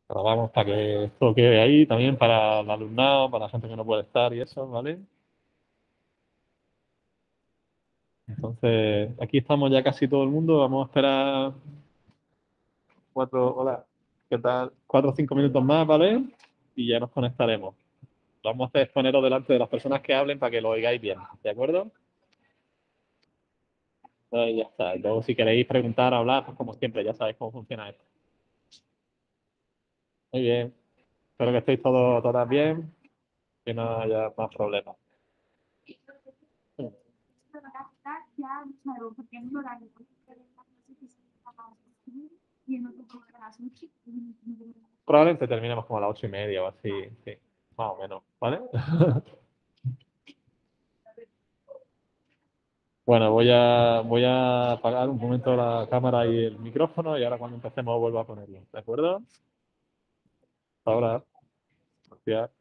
Pero vamos, para que esto quede ahí, también para el alumnado, para la gente que no puede estar y eso, ¿vale? Entonces, aquí estamos ya casi todo el mundo. Vamos a esperar hola, ¿qué tal? 4 o 5 minutos más, ¿vale? Y ya nos conectaremos. Lo vamos a hacer es poneros delante de las personas que hablen para que lo oigáis bien, ¿de acuerdo? Ya está. Y luego, si queréis preguntar, hablar, pues como siempre, ya sabéis cómo funciona esto. Muy bien. Espero que estéis todas bien, que no haya más problemas. Probablemente terminemos como a las 8:30 o así, sí, más o menos, ¿vale? Bueno, voy a apagar un momento la cámara y el micrófono y ahora cuando empecemos vuelvo a ponerlo, ¿de acuerdo? Hasta ahora. Gracias.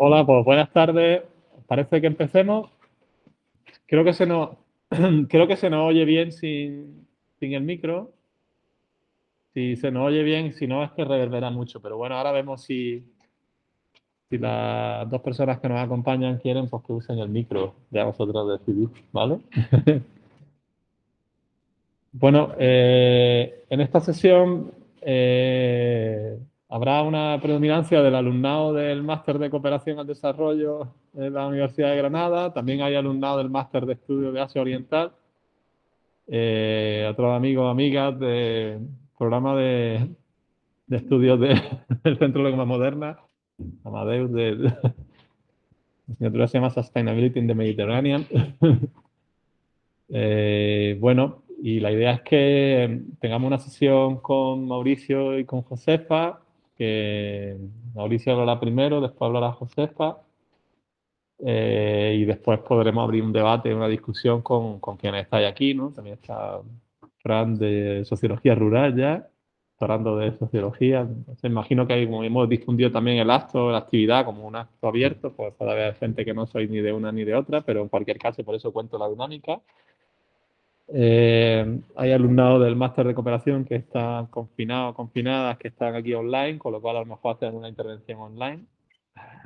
Hola, pues buenas tardes. Parece que empecemos. Creo que se nos, creo que se nos oye bien sin el micro. Si se nos oye bien, si no es que reverbera mucho. Pero bueno, ahora vemos si las dos personas que nos acompañan quieren, pues que usen el micro. Ya vosotros decidís, ¿vale? Bueno, en esta sesión habrá una predominancia del alumnado del Máster de Cooperación al Desarrollo en la Universidad de Granada. También hay alumnado del Máster de Estudios de Asia Oriental. Otros amigos, amigas del programa de estudios del Centro de Lengua Moderna, Amadeus, la asignatura se llama Sustainability in the Mediterranean. Bueno, y la idea es que tengamos una sesión con Mauricio y con Josefa, que Mauricio hablará primero, después hablará Josefa, y después podremos abrir un debate, una discusión con quienes estáis aquí, ¿no? También está Fran de Sociología Rural ya, está hablando de sociología. Entonces, imagino que como hemos difundido también el acto, la actividad como un acto abierto, pues puede haber gente que no soy ni de una ni de otra, pero en cualquier caso, por eso cuento la dinámica. Hay alumnado del máster de cooperación que están confinados, confinadas, que están aquí online, con lo cual a lo mejor hacen una intervención online,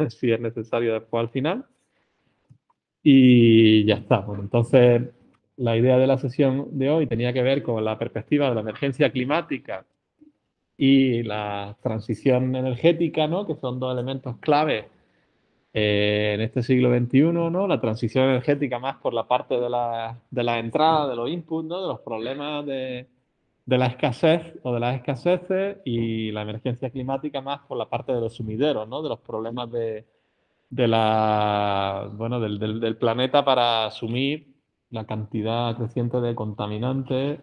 si es necesario después al final. Y ya está. Bueno, entonces, la idea de la sesión de hoy tenía que ver con la perspectiva de la emergencia climática y la transición energética, ¿no? Que son dos elementos clave en este siglo XXI, ¿no? La transición energética más por la parte de la entrada, de los inputs, ¿no? De los problemas de la escasez o de las escaseces, y la emergencia climática más por la parte de los sumideros, ¿no? De los problemas bueno, del planeta para asumir la cantidad creciente de contaminantes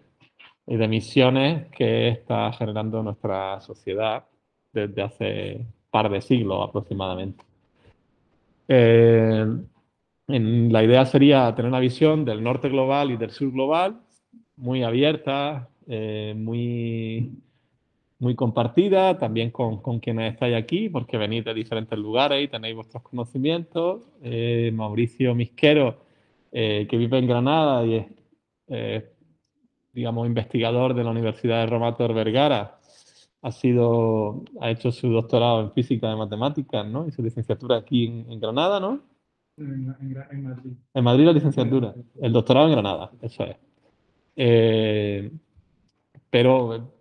y de emisiones que está generando nuestra sociedad desde hace un par de siglos aproximadamente. Eh, la idea sería tener una visión del norte global y del sur global muy abierta, muy compartida, también con quienes estáis aquí, porque venís de diferentes lugares y tenéis vuestros conocimientos. Mauricio Misquero, que vive en Granada y es, eh, digamos, investigador de la Universidad de Roma Tor Vergara, ha hecho su doctorado en física y matemáticas, ¿no? Y su licenciatura aquí en Granada, ¿no? En Madrid. En Madrid la licenciatura. El doctorado en Granada, eso es. Eh, pero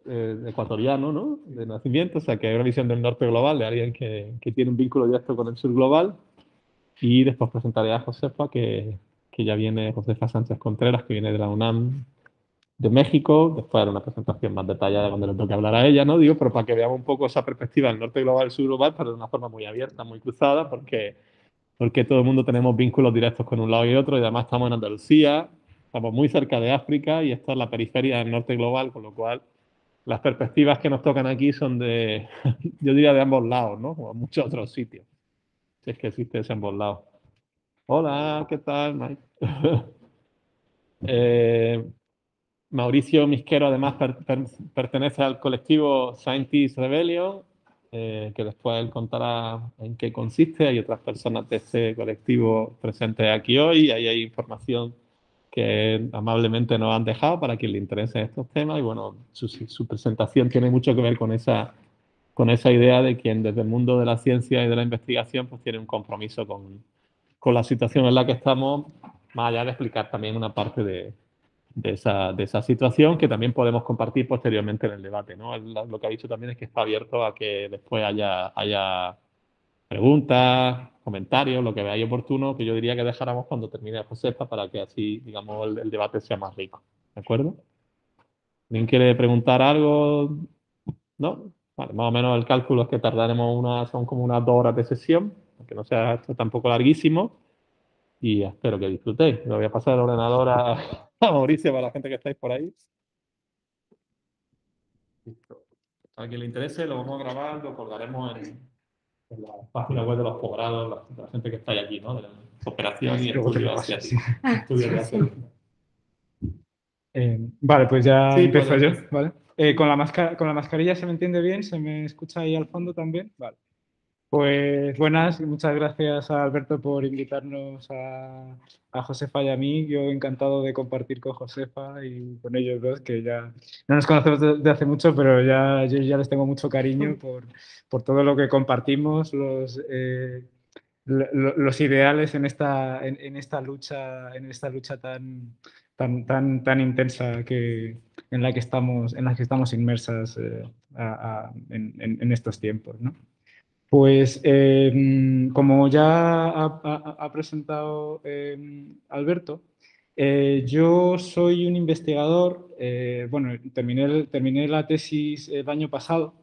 ecuatoriano, ¿no? De nacimiento, o sea que hay una visión del norte global, de alguien que tiene un vínculo directo con el sur global. Y después presentaré a Josefa, que ya viene, Josefa Sánchez Contreras, que viene de la UNAM de México. Después haré una presentación más detallada cuando le toque hablar a ella, ¿no? Digo, pero para que veamos un poco esa perspectiva del norte global y el sur global, pero de una forma muy abierta, muy cruzada, porque todo el mundo tenemos vínculos directos con un lado y otro, y además estamos en Andalucía, estamos muy cerca de África y esta es la periferia del norte global, con lo cual las perspectivas que nos tocan aquí son de, yo diría de ambos lados, ¿no? Como en muchos otros sitios, si es que existe ese ambos lados. Hola, ¿qué tal, Mike? eh, Mauricio Misquero además pertenece al colectivo Scientist Rebellion, que después él contará en qué consiste. Hay otras personas de este colectivo presentes aquí hoy. Ahí hay información que amablemente nos han dejado para quien le interese estos temas. Y bueno, su presentación tiene mucho que ver con esa idea de quien desde el mundo de la ciencia y de la investigación pues tiene un compromiso con la situación en la que estamos, más allá de explicar también una parte de esa situación que también podemos compartir posteriormente en el debate, ¿no? Lo que ha dicho también es que está abierto a que después haya preguntas, comentarios, lo que veáis oportuno, que yo diría que dejáramos cuando termine Josefa para que así, digamos, el debate sea más rico. ¿De acuerdo? ¿Alguien quiere preguntar algo? ¿No? Vale, más o menos el cálculo es que tardaremos son como unas 2 horas de sesión, aunque no sea esto tampoco larguísimo, y espero que disfrutéis. Le voy a pasar el ordenador a Mauricio para la gente que estáis por ahí. Listo. A quien le interese, lo vamos a grabar, lo colgaremos en la página web de los posgrados, la gente que está aquí, ¿no? De la cooperación y estudios asiáticos. Estudios de Asia. Vale, pues ya Sí, empiezo yo, pues. ¿vale? Con la mascarilla se me entiende bien, se me escucha ahí al fondo también, vale. Pues buenas, y muchas gracias a Alberto por invitarnos a Josefa y a mí. Yo encantado de compartir con Josefa y con ellos dos, que ya no nos conocemos de hace mucho, pero yo ya les tengo mucho cariño por todo lo que compartimos, los ideales en esta lucha tan intensa en la que estamos inmersas en estos tiempos, ¿no? Pues como ya ha presentado Alberto, yo soy un investigador, bueno, terminé la tesis el año pasado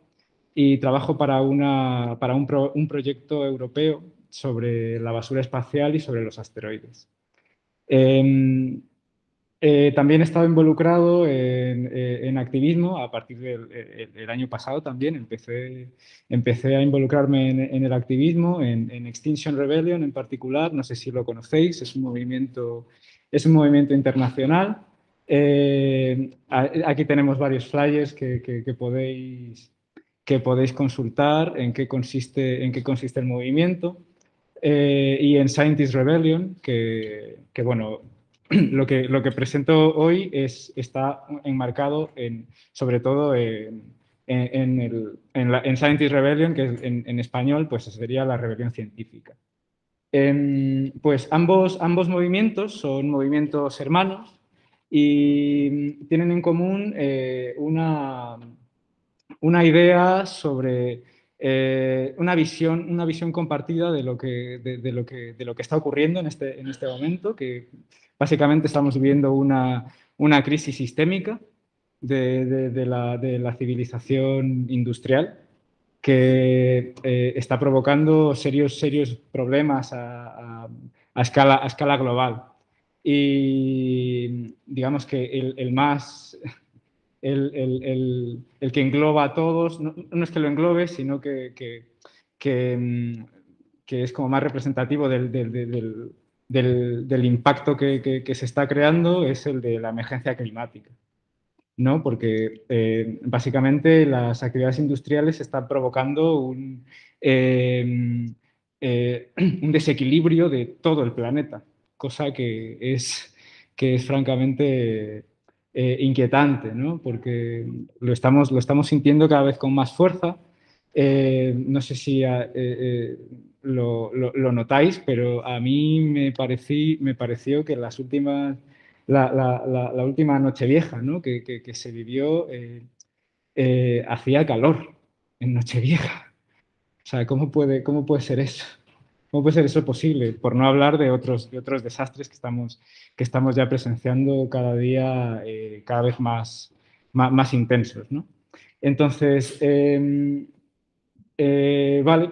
y trabajo para un proyecto europeo sobre la basura espacial y sobre los asteroides. Em, También he estado involucrado en activismo a partir del año pasado también. Empecé a involucrarme en el activismo, en Extinction Rebellion en particular. No sé si lo conocéis, es un movimiento internacional. Aquí tenemos varios flyers que podéis consultar en qué consiste el movimiento. Y en Scientist Rebellion, bueno, lo que presento hoy está enmarcado sobre todo en Scientist Rebellion, que en español pues sería la rebelión científica. Pues ambos movimientos son movimientos hermanos y tienen en común una idea sobre una visión compartida de lo que está ocurriendo en este momento, que básicamente estamos viviendo una crisis sistémica de la civilización industrial que está provocando serios problemas a escala global. Y digamos que el que engloba a todos, no es que lo englobe, sino que es como más representativo del impacto que se está creando, es el de la emergencia climática, ¿no? Porque básicamente las actividades industriales están provocando un desequilibrio de todo el planeta, cosa que es francamente inquietante, ¿no? Porque lo estamos sintiendo cada vez con más fuerza. No sé si lo notáis, pero a mí me pareció que las últimas la última Nochevieja, ¿no? Que se vivió, hacía calor en Nochevieja. O sea, cómo puede ser eso? ¿Cómo puede ser eso posible? Por no hablar de otros desastres que estamos ya presenciando cada día, cada vez más intensos, ¿no? Entonces, vale,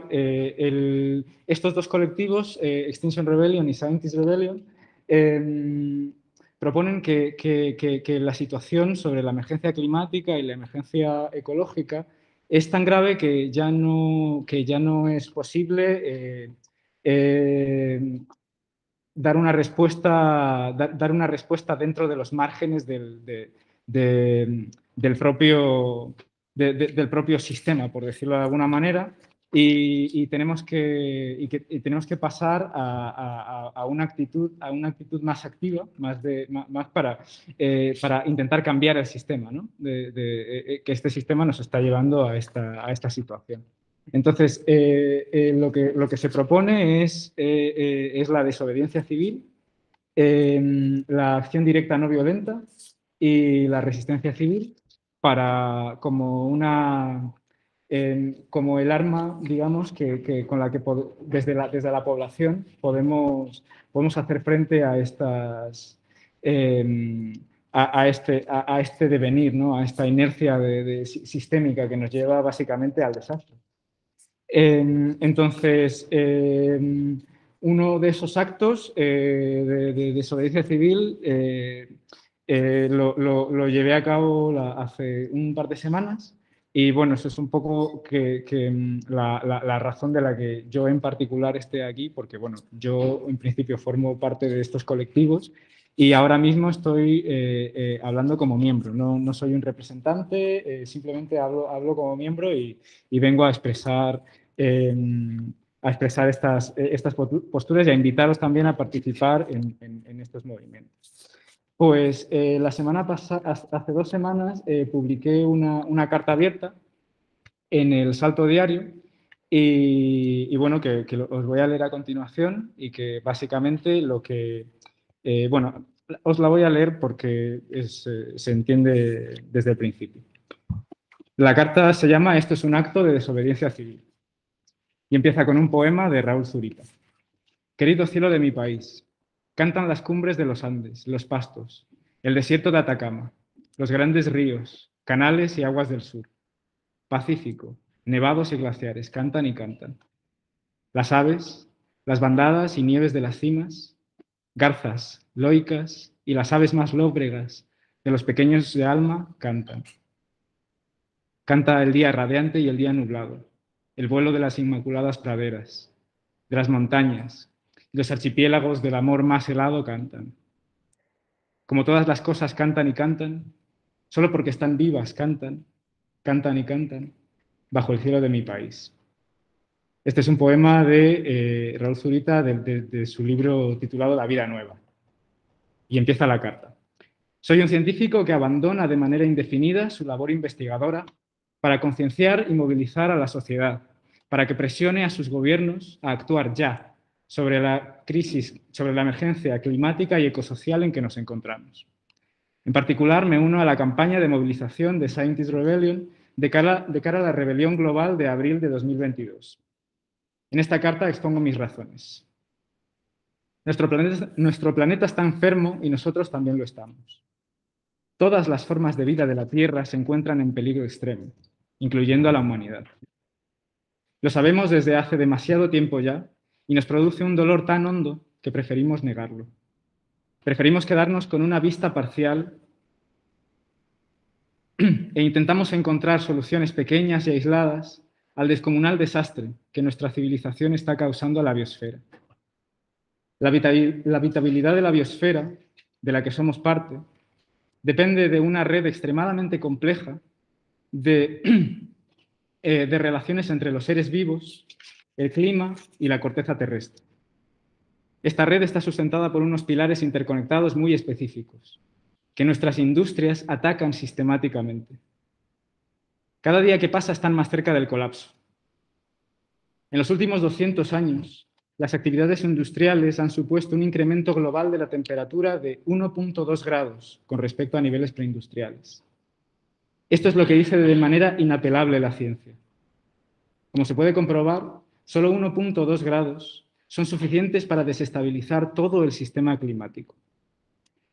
estos dos colectivos, Extinction Rebellion y Scientist Rebellion, proponen que la situación sobre la emergencia climática y la emergencia ecológica es tan grave que ya no es posible eh, dar una respuesta dentro de los márgenes del del propio sistema, por decirlo de alguna manera, y tenemos que pasar a a una actitud más activa, más para intentar cambiar el sistema, ¿no? Que este sistema nos está llevando a esta situación. Entonces, lo que se propone es la desobediencia civil, la acción directa no violenta y la resistencia civil como como el arma, digamos, con la que desde la población podemos hacer frente a a este devenir, ¿no? A esta inercia sistémica que nos lleva básicamente al desastre. Entonces, uno de esos actos de desobediencia civil lo llevé a cabo hace un par de semanas y bueno, eso es un poco la razón de la que yo en particular esté aquí, porque bueno, yo en principio formo parte de estos colectivos y ahora mismo estoy hablando como miembro, no soy un representante, simplemente hablo como miembro y vengo a expresar a expresar estas posturas y a invitaros también a participar en estos movimientos. Pues la semana pasada, hace 2 semanas, publiqué una carta abierta en el Salto Diario y bueno, que os voy a leer a continuación y que básicamente lo que, bueno, os la voy a leer porque se entiende desde el principio. La carta se llama "Esto es un acto de desobediencia civil" y empieza con un poema de Raúl Zurita. Querido cielo de mi país, cantan las cumbres de los Andes, los pastos, el desierto de Atacama, los grandes ríos, canales y aguas del sur. Pacífico, nevados y glaciares, cantan y cantan. Las aves, las bandadas y nieves de las cimas, garzas, loicas y las aves más lóbregas de los pequeños de alma, cantan. Canta el día radiante y el día nublado, el vuelo de las inmaculadas praderas, de las montañas, los archipiélagos del amor más helado cantan. Como todas las cosas cantan y cantan, solo porque están vivas cantan, cantan y cantan, bajo el cielo de mi país. Este es un poema de Raúl Zurita de su libro titulado La vida nueva. Y empieza la carta. Soy un científico que abandona de manera indefinida su labor investigadora para concienciar y movilizar a la sociedad, para que presione a sus gobiernos a actuar ya sobre la crisis, sobre la emergencia climática y ecosocial en que nos encontramos. En particular, me uno a la campaña de movilización de Scientist Rebellion de cara a la rebelión global de abril de 2022. En esta carta expongo mis razones. Nuestro planeta está enfermo y nosotros también lo estamos. Todas las formas de vida de la Tierra se encuentran en peligro extremo, incluyendo a la humanidad. Lo sabemos desde hace demasiado tiempo ya y nos produce un dolor tan hondo que preferimos negarlo. Preferimos quedarnos con una vista parcial e intentamos encontrar soluciones pequeñas y aisladas al descomunal desastre que nuestra civilización está causando a la biosfera. La habitabilidad de la biosfera, de la que somos parte, depende de una red extremadamente compleja de relaciones entre los seres vivos, el clima y la corteza terrestre. Esta red está sustentada por unos pilares interconectados muy específicos, que nuestras industrias atacan sistemáticamente. Cada día que pasa están más cerca del colapso. En los últimos 200 años, las actividades industriales han supuesto un incremento global de la temperatura de 1,2 grados con respecto a niveles preindustriales. Esto es lo que dice de manera inapelable la ciencia. Como se puede comprobar, solo 1,2 grados son suficientes para desestabilizar todo el sistema climático,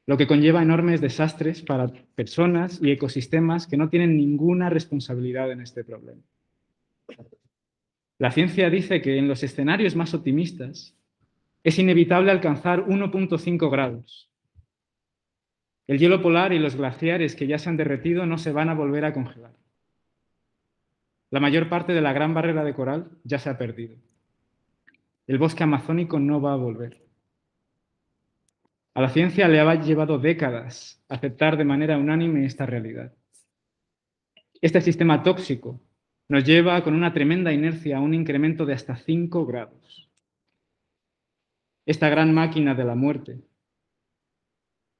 lo que conlleva enormes desastres para personas y ecosistemas que no tienen ninguna responsabilidad en este problema. La ciencia dice que en los escenarios más optimistas es inevitable alcanzar 1,5 grados. El hielo polar y los glaciares que ya se han derretido no se van a volver a congelar. La mayor parte de la gran barrera de coral ya se ha perdido. El bosque amazónico no va a volver. A la ciencia le ha llevado décadas aceptar de manera unánime esta realidad. Este sistema tóxico nos lleva con una tremenda inercia a un incremento de hasta 5 grados. Esta gran máquina de la muerte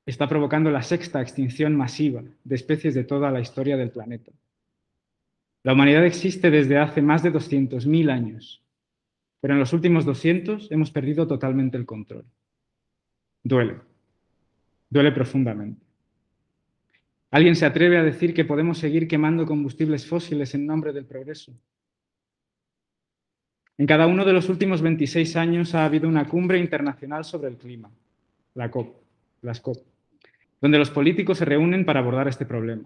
está provocando la 6ª extinción masiva de especies de toda la historia del planeta. La humanidad existe desde hace más de 200.000 años, pero en los últimos 200 hemos perdido totalmente el control. Duele profundamente. ¿Alguien se atreve a decir que podemos seguir quemando combustibles fósiles en nombre del progreso? En cada uno de los últimos 26 años ha habido una cumbre internacional sobre el clima, las COP, donde los políticos se reúnen para abordar este problema.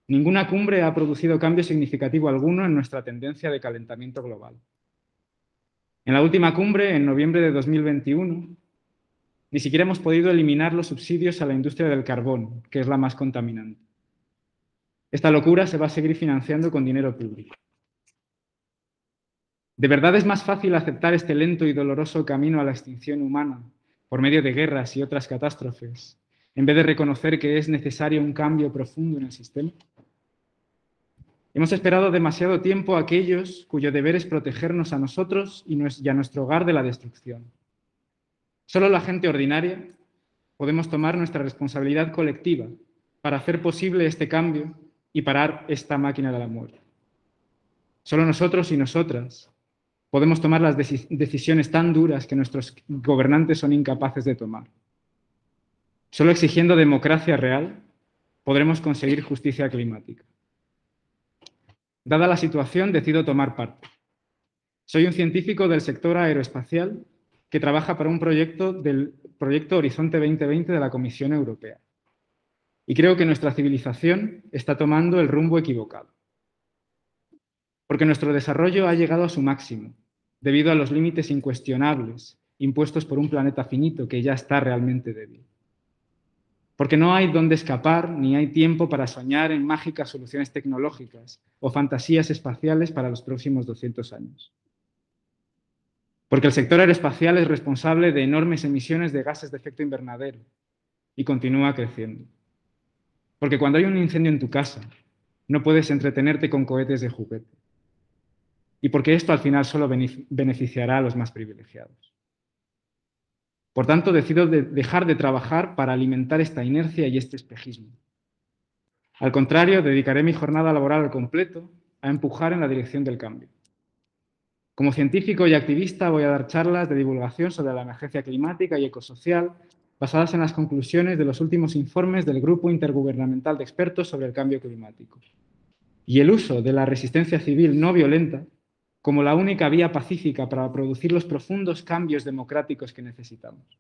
Ninguna cumbre ha producido cambio significativo alguno en nuestra tendencia de calentamiento global. En la última cumbre, en noviembre de 2021, ni siquiera hemos podido eliminar los subsidios a la industria del carbón, que es la más contaminante. Esta locura se va a seguir financiando con dinero público. ¿De verdad es más fácil aceptar este lento y doloroso camino a la extinción humana por medio de guerras y otras catástrofes, en vez de reconocer que es necesario un cambio profundo en el sistema? Hemos esperado demasiado tiempo a aquellos cuyo deber es protegernos a nosotros y a nuestro hogar de la destrucción. Solo la gente ordinaria podemos tomar nuestra responsabilidad colectiva para hacer posible este cambio y parar esta máquina de la muerte. Solo nosotros y nosotras podemos tomar las decisiones tan duras que nuestros gobernantes son incapaces de tomar. Solo exigiendo democracia real podremos conseguir justicia climática. Dada la situación, decido tomar parte. Soy un científico del sector aeroespacial que trabaja para un proyecto del Proyecto Horizonte 2020 de la Comisión Europea. Y creo que nuestra civilización está tomando el rumbo equivocado. Porque nuestro desarrollo ha llegado a su máximo, debido a los límites incuestionables impuestos por un planeta finito que ya está realmente débil. Porque no hay dónde escapar ni hay tiempo para soñar en mágicas soluciones tecnológicas o fantasías espaciales para los próximos 200 años. Porque el sector aeroespacial es responsable de enormes emisiones de gases de efecto invernadero y continúa creciendo. Porque cuando hay un incendio en tu casa, no puedes entretenerte con cohetes de juguete. Y porque esto al final solo beneficiará a los más privilegiados. Por tanto, decido dejar de trabajar para alimentar esta inercia y este espejismo. Al contrario, dedicaré mi jornada laboral al completo a empujar en la dirección del cambio. Como científico y activista voy a dar charlas de divulgación sobre la emergencia climática y ecosocial basadas en las conclusiones de los últimos informes del Grupo Intergubernamental de Expertos sobre el Cambio Climático y el uso de la resistencia civil no violenta como la única vía pacífica para producir los profundos cambios democráticos que necesitamos.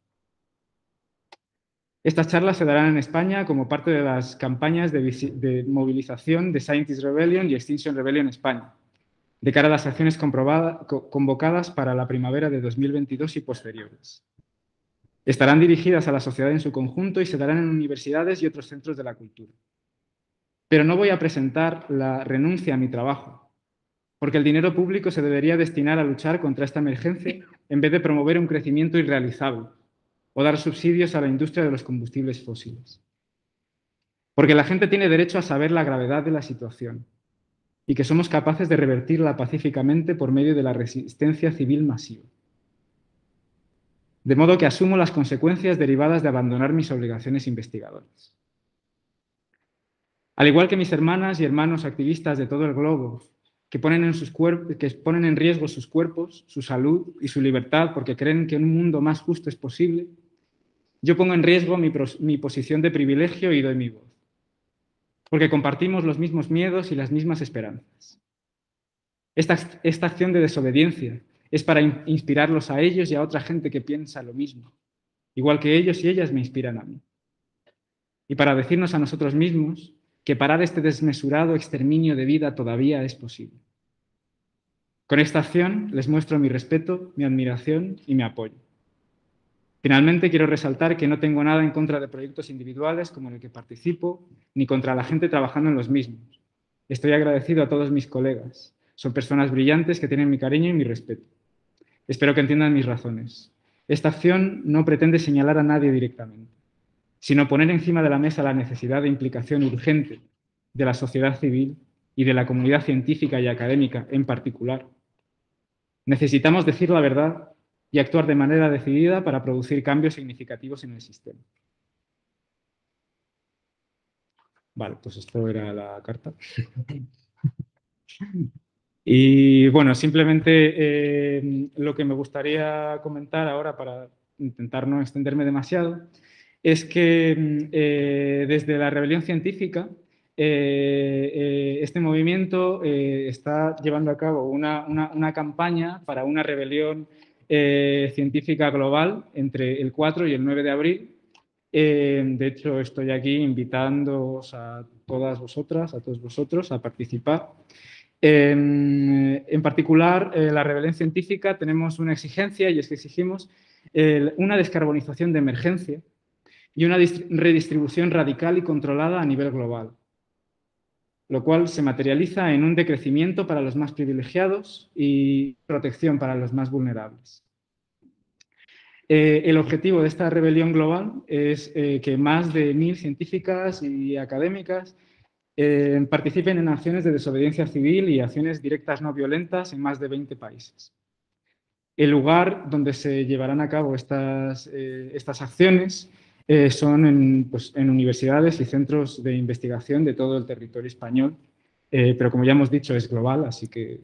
Estas charlas se darán en España como parte de las campañas de movilización de Scientist Rebellion y Extinction Rebellion España, de cara a las acciones convocadas para la primavera de 2022 y posteriores. Estarán dirigidas a la sociedad en su conjunto y se darán en universidades y otros centros de la cultura. Pero no voy a presentar la renuncia a mi trabajo, porque el dinero público se debería destinar a luchar contra esta emergencia en vez de promover un crecimiento irrealizable o dar subsidios a la industria de los combustibles fósiles. Porque la gente tiene derecho a saber la gravedad de la situación y que somos capaces de revertirla pacíficamente por medio de la resistencia civil masiva. De modo que asumo las consecuencias derivadas de abandonar mis obligaciones investigadoras. Al igual que mis hermanas y hermanos activistas de todo el globo, que ponen en riesgo sus cuerpos, su salud y su libertad porque creen que un mundo más justo es posible, yo pongo en riesgo mi posición de privilegio y doy mi voz. Porque compartimos los mismos miedos y las mismas esperanzas. Esta acción de desobediencia es para inspirarlos a ellos y a otra gente que piensa lo mismo, igual que ellos y ellas me inspiran a mí. Y para decirnos a nosotros mismos que parar este desmesurado exterminio de vida todavía es posible. Con esta acción les muestro mi respeto, mi admiración y mi apoyo. Finalmente, quiero resaltar que no tengo nada en contra de proyectos individuales como en el que participo, ni contra la gente trabajando en los mismos. Estoy agradecido a todos mis colegas. Son personas brillantes que tienen mi cariño y mi respeto. Espero que entiendan mis razones. Esta acción no pretende señalar a nadie directamente, sino poner encima de la mesa la necesidad de implicación urgente de la sociedad civil y de la comunidad científica y académica en particular. Necesitamos decir la verdad y actuar de manera decidida para producir cambios significativos en el sistema. Vale, pues esto era la carta. Y bueno, simplemente lo que me gustaría comentar ahora para intentar no extenderme demasiado es que desde la rebelión científica este movimiento está llevando a cabo una campaña para una rebelión científica global entre el 4 y el 9 de abril. De hecho, estoy aquí invitándoos a todas vosotras, a todos vosotros a participar. En particular, la rebelión científica tenemos una exigencia y es que exigimos una descarbonización de emergencia y una redistribución radical y controlada a nivel global, lo cual se materializa en un decrecimiento para los más privilegiados y protección para los más vulnerables. El objetivo de esta rebelión global es que más de 1000 científicas y académicas participen en acciones de desobediencia civil y acciones directas no violentas en más de 20 países. El lugar donde se llevarán a cabo estas acciones son pues, en universidades y centros de investigación de todo el territorio español, pero como ya hemos dicho es global, así que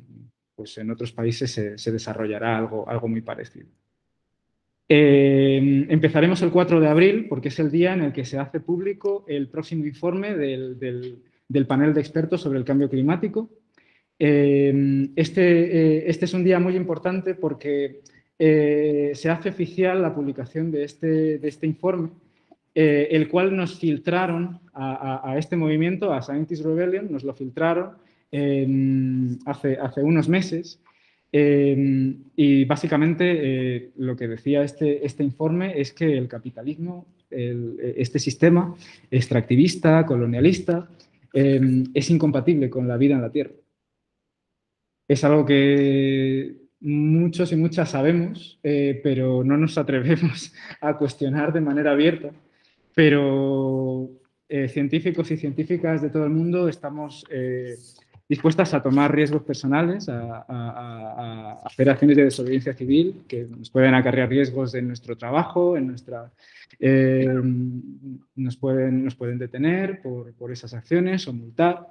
pues, en otros países se desarrollará algo muy parecido. Empezaremos el 4 de abril porque es el día en el que se hace público el próximo informe del panel de expertos sobre el cambio climático. Este es un día muy importante porque se hace oficial la publicación de este informe, el cual nos filtraron a este movimiento, a Scientist Rebellion, nos lo filtraron hace unos meses. Y básicamente lo que decía este informe es que el capitalismo, este sistema extractivista, colonialista, es incompatible con la vida en la Tierra. Es algo que muchos y muchas sabemos, pero no nos atrevemos a cuestionar de manera abierta. Pero científicos y científicas de todo el mundo estamos dispuestas a tomar riesgos personales, a hacer acciones de desobediencia civil que nos pueden acarrear riesgos en nuestro trabajo, nos pueden detener por esas acciones o multar.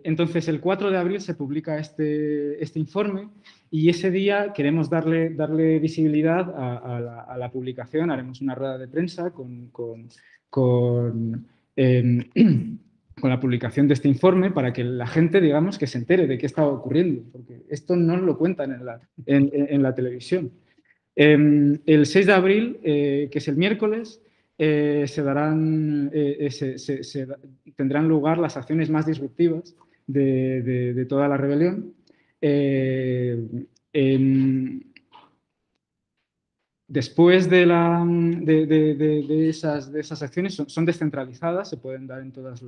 Entonces el 4 de abril se publica este informe y ese día queremos darle visibilidad a la publicación. Haremos una rueda de prensa con con la publicación de este informe para que la gente, digamos, que se entere de qué está ocurriendo, porque esto no lo cuentan en la televisión. El 6 de abril, que es el miércoles, tendrán lugar las acciones más disruptivas de toda la rebelión. Después de esas acciones, son descentralizadas, se pueden dar en todas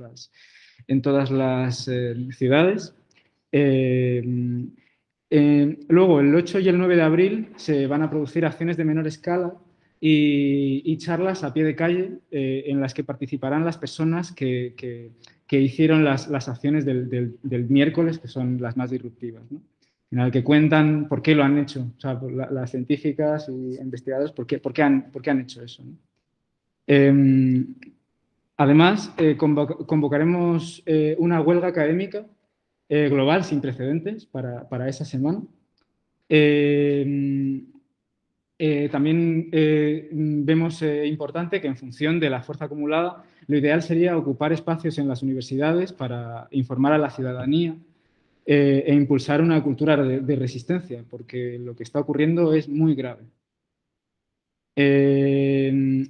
las ciudades. Luego, el 8 y el 9 de abril se van a producir acciones de menor escala y charlas a pie de calle en las que participarán las personas que hicieron las acciones del miércoles, que son las más disruptivas, ¿no? En el que cuentan por qué lo han hecho, o sea, las científicas y investigadores, por qué han hecho eso, ¿no? Además, convocaremos una huelga académica global sin precedentes para esa semana. También vemos importante que en función de la fuerza acumulada, lo ideal sería ocupar espacios en las universidades para informar a la ciudadanía e impulsar una cultura de resistencia, porque lo que está ocurriendo es muy grave.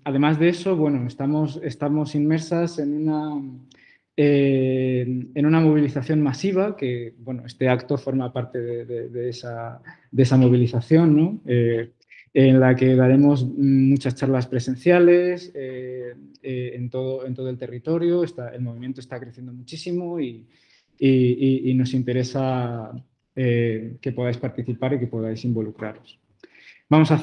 Además de eso, bueno, estamos inmersas en una movilización masiva, que bueno, este acto forma parte de esa movilización, ¿no? En la que daremos muchas charlas presenciales en todo el territorio. El movimiento está creciendo muchísimo y nos interesa que podáis participar y que podáis involucraros. Vamos a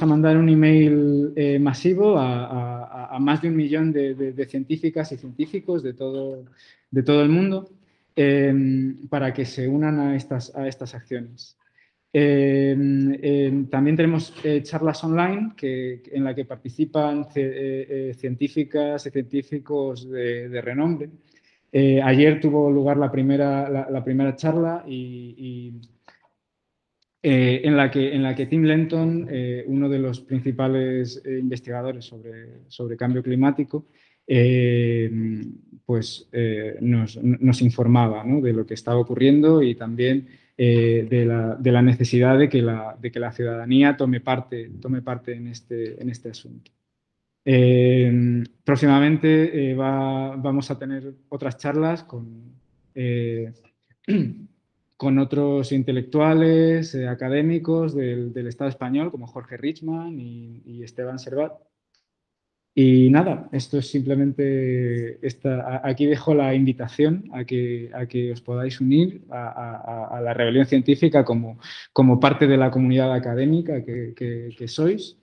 mandar un email masivo a más de 1 millón de científicas y científicos de todo el mundo para que se unan a estas acciones. También tenemos charlas online en las que participan científicas y científicos de renombre. Ayer tuvo lugar la primera charla en la que Tim Lenton, uno de los principales investigadores sobre cambio climático, nos informaba, ¿no?, de lo que estaba ocurriendo y también de la necesidad de que la ciudadanía tome parte en este asunto. Próximamente vamos a tener otras charlas con otros intelectuales, académicos del Estado español, como Jorge Richman y Esteban Servat. Y nada, esto es simplemente, aquí dejo la invitación a que os podáis unir a la rebelión científica como parte de la comunidad académica que sois.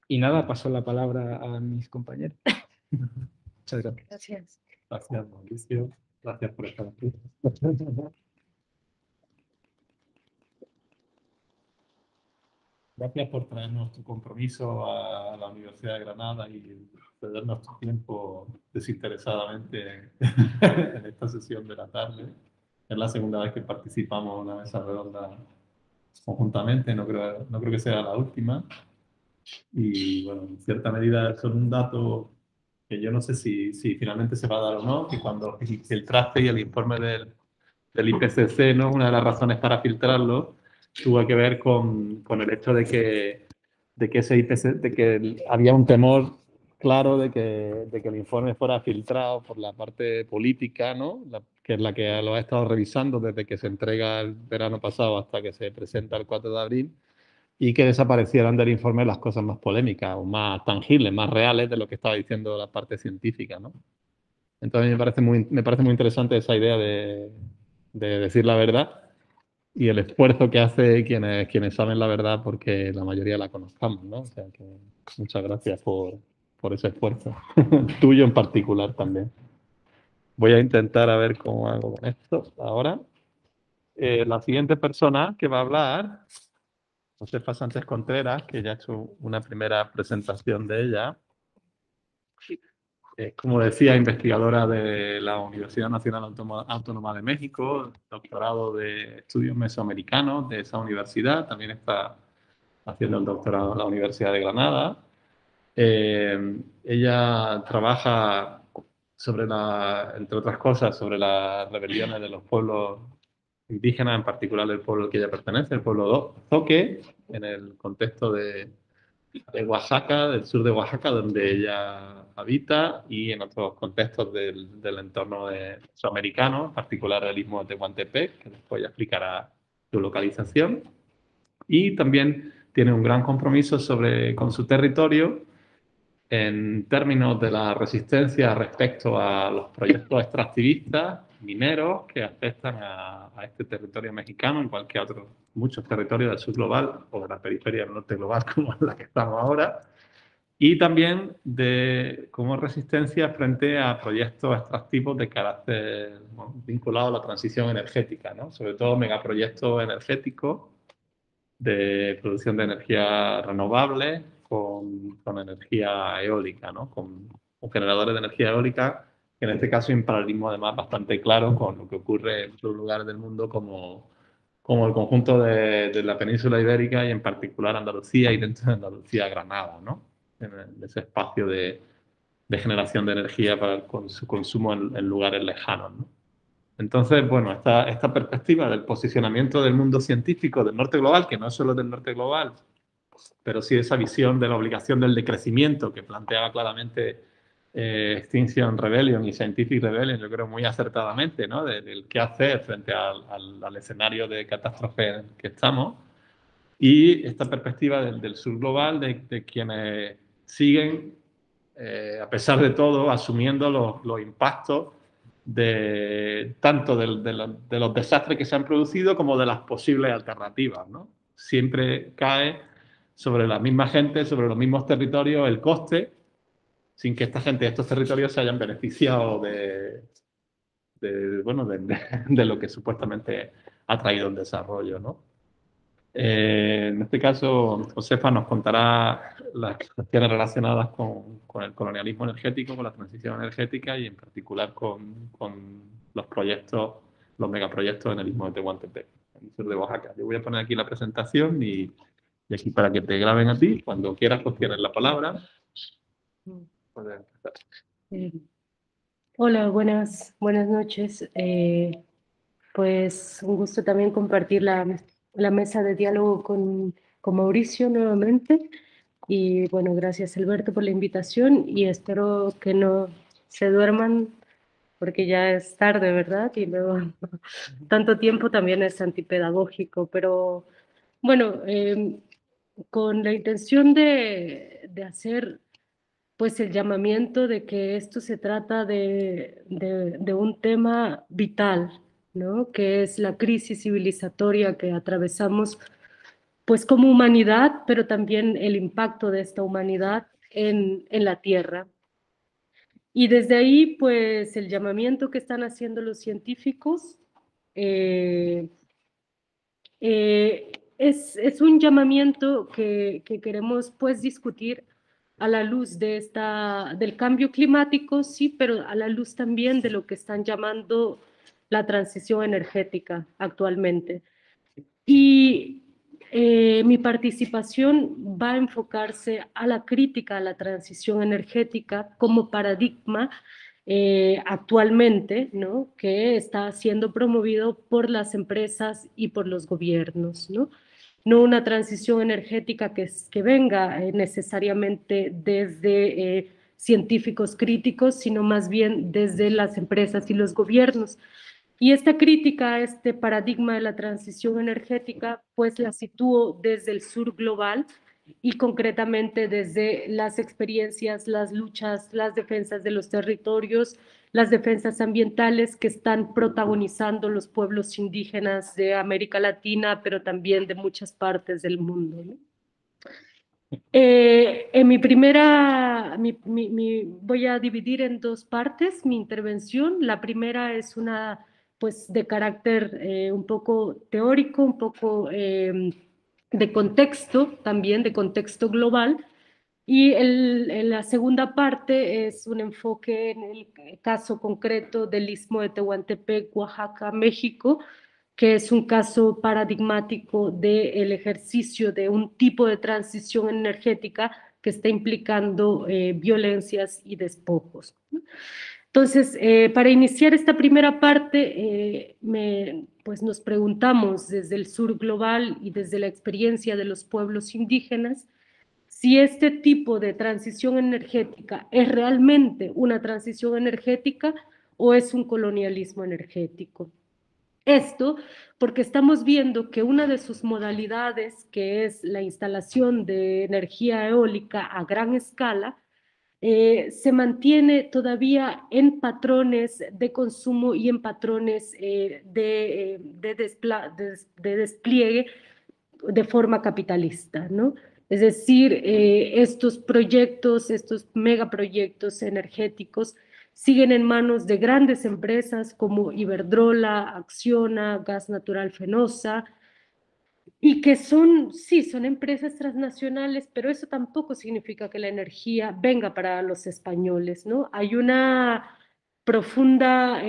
Y nada, paso la palabra a mis compañeros. Muchas gracias. Gracias. Gracias, Mauricio. Gracias por estar aquí. Gracias por traernos tu compromiso a la Universidad de Granada y cedernos tu tiempo desinteresadamente en esta sesión de la tarde. Es la segunda vez que participamos en una mesa redonda conjuntamente, no creo que sea la última. Y bueno, en cierta medida son un dato que yo no sé si finalmente se va a dar o no, que cuando el traste y el informe del IPCC, ¿no? Una de las razones para filtrarlo tuvo que ver con el hecho de que ese IPCC, de que había un temor claro de que el informe fuera filtrado por la parte política, ¿no? Que es la que lo ha estado revisando desde que se entrega el verano pasado hasta que se presenta el 4 de abril, y que desaparecieran del informe las cosas más polémicas o más tangibles, más reales de lo que estaba diciendo la parte científica, ¿no? Entonces me parece muy interesante esa idea de decir la verdad y el esfuerzo que hace quienes saben la verdad porque la mayoría la conozcamos, ¿no? O sea que muchas gracias por ese esfuerzo, tuyo en particular también. Voy a intentar a ver cómo hago con esto ahora. La siguiente persona que va a hablar, Josefa Sánchez Contreras, que ya he hecho una primera presentación de ella. Es, como decía, investigadora de la Universidad Nacional Autónoma de México, doctorado de estudios mesoamericanos de esa universidad, también está haciendo el doctorado en la Universidad de Granada. Ella trabaja entre otras cosas, sobre las rebeliones de los pueblos indígenas, en particular el pueblo al que ella pertenece, el pueblo Zoque, en el contexto de Oaxaca, del sur de Oaxaca, donde ella habita, y en otros contextos del entorno sudamericano, en particular el istmo de Tehuantepec, que después ya explicará su localización. Y también tiene un gran compromiso con su territorio en términos de la resistencia respecto a los proyectos extractivistas mineros que afectan a este territorio mexicano, igual que a otros muchos territorios del sur global o de la periferia del norte global, como en la que estamos ahora, y también como resistencia frente a proyectos extractivos de carácter, bueno, vinculado a la transición energética, ¿no? Sobre todo megaproyectos energéticos de producción de energía renovable con energía eólica, ¿no? Con generadores de energía eólica, que en este caso hay un paralelismo además bastante claro con lo que ocurre en otros lugares del mundo como el conjunto de la península ibérica y en particular Andalucía y dentro de Andalucía Granada, ¿no? En ese espacio de generación de energía para su consumo en lugares lejanos, ¿no? Entonces, bueno, esta perspectiva del posicionamiento del mundo científico del norte global, que no es solo del norte global, pero sí esa visión de la obligación del decrecimiento que planteaba claramente Extinction Rebellion y Scientific Rebellion, yo creo muy acertadamente, ¿no? Del qué hacer frente al escenario de catástrofe en el que estamos. Y esta perspectiva del sur global, de quienes siguen, a pesar de todo, asumiendo los impactos tanto de los desastres que se han producido como de las posibles alternativas, ¿no? Siempre cae sobre la misma gente, sobre los mismos territorios, el coste, sin que esta gente de estos territorios se hayan beneficiado bueno, de lo que supuestamente ha traído el desarrollo, ¿no? En este caso, Josefa nos contará las cuestiones relacionadas con el colonialismo energético, con la transición energética y en particular con los proyectos, los megaproyectos en el istmo de Tehuantepec, en el sur de Oaxaca. Yo voy a poner aquí la presentación y aquí para que te graben a ti. Cuando quieras, pues tienes la palabra. Puedes empezar. Hola, buenas noches. Pues un gusto también compartir la mesa de diálogo con Mauricio nuevamente. Y bueno, gracias Alberto por la invitación y espero que no se duerman porque ya es tarde, ¿verdad? Y luego tanto tiempo también es antipedagógico, pero bueno, con la intención de hacer pues el llamamiento de que esto se trata de un tema vital, ¿no? Que es la crisis civilizatoria que atravesamos pues como humanidad, pero también el impacto de esta humanidad en la Tierra. Y desde ahí, pues el llamamiento que están haciendo los científicos es un llamamiento que queremos pues discutir a la luz de del cambio climático, sí, pero a la luz también de lo que están llamando la transición energética actualmente. Y mi participación va a enfocarse a la crítica a la transición energética como paradigma actualmente, ¿no? Que está siendo promovido por las empresas y por los gobiernos, ¿no? No una transición energética que venga necesariamente desde científicos críticos, sino más bien desde las empresas y los gobiernos. Y esta crítica a este paradigma de la transición energética, pues la sitúo desde el sur global y concretamente desde las experiencias, las luchas, las defensas de los territorios, las defensas ambientales que están protagonizando los pueblos indígenas de América Latina, pero también de muchas partes del mundo, ¿no? En mi primera, voy a dividir en dos partes mi intervención. La primera es una, pues, de carácter un poco teórico, un poco de contexto, también de contexto global. Y en la segunda parte es un enfoque en el caso concreto del Istmo de Tehuantepec, Oaxaca, México, que es un caso paradigmático del ejercicio de un tipo de transición energética que está implicando violencias y despojos. Entonces, para iniciar esta primera parte, pues nos preguntamos desde el sur global y desde la experiencia de los pueblos indígenas, si este tipo de transición energética es realmente una transición energética o es un colonialismo energético. Esto porque estamos viendo que una de sus modalidades, que es la instalación de energía eólica a gran escala, se mantiene todavía en patrones de consumo y en patrones de despliegue de forma capitalista, ¿no? Es decir, estos proyectos, estos megaproyectos energéticos siguen en manos de grandes empresas como Iberdrola, Acciona, Gas Natural Fenosa, y que son, sí, son empresas transnacionales, pero eso tampoco significa que la energía venga para los españoles, ¿no? Hay una profunda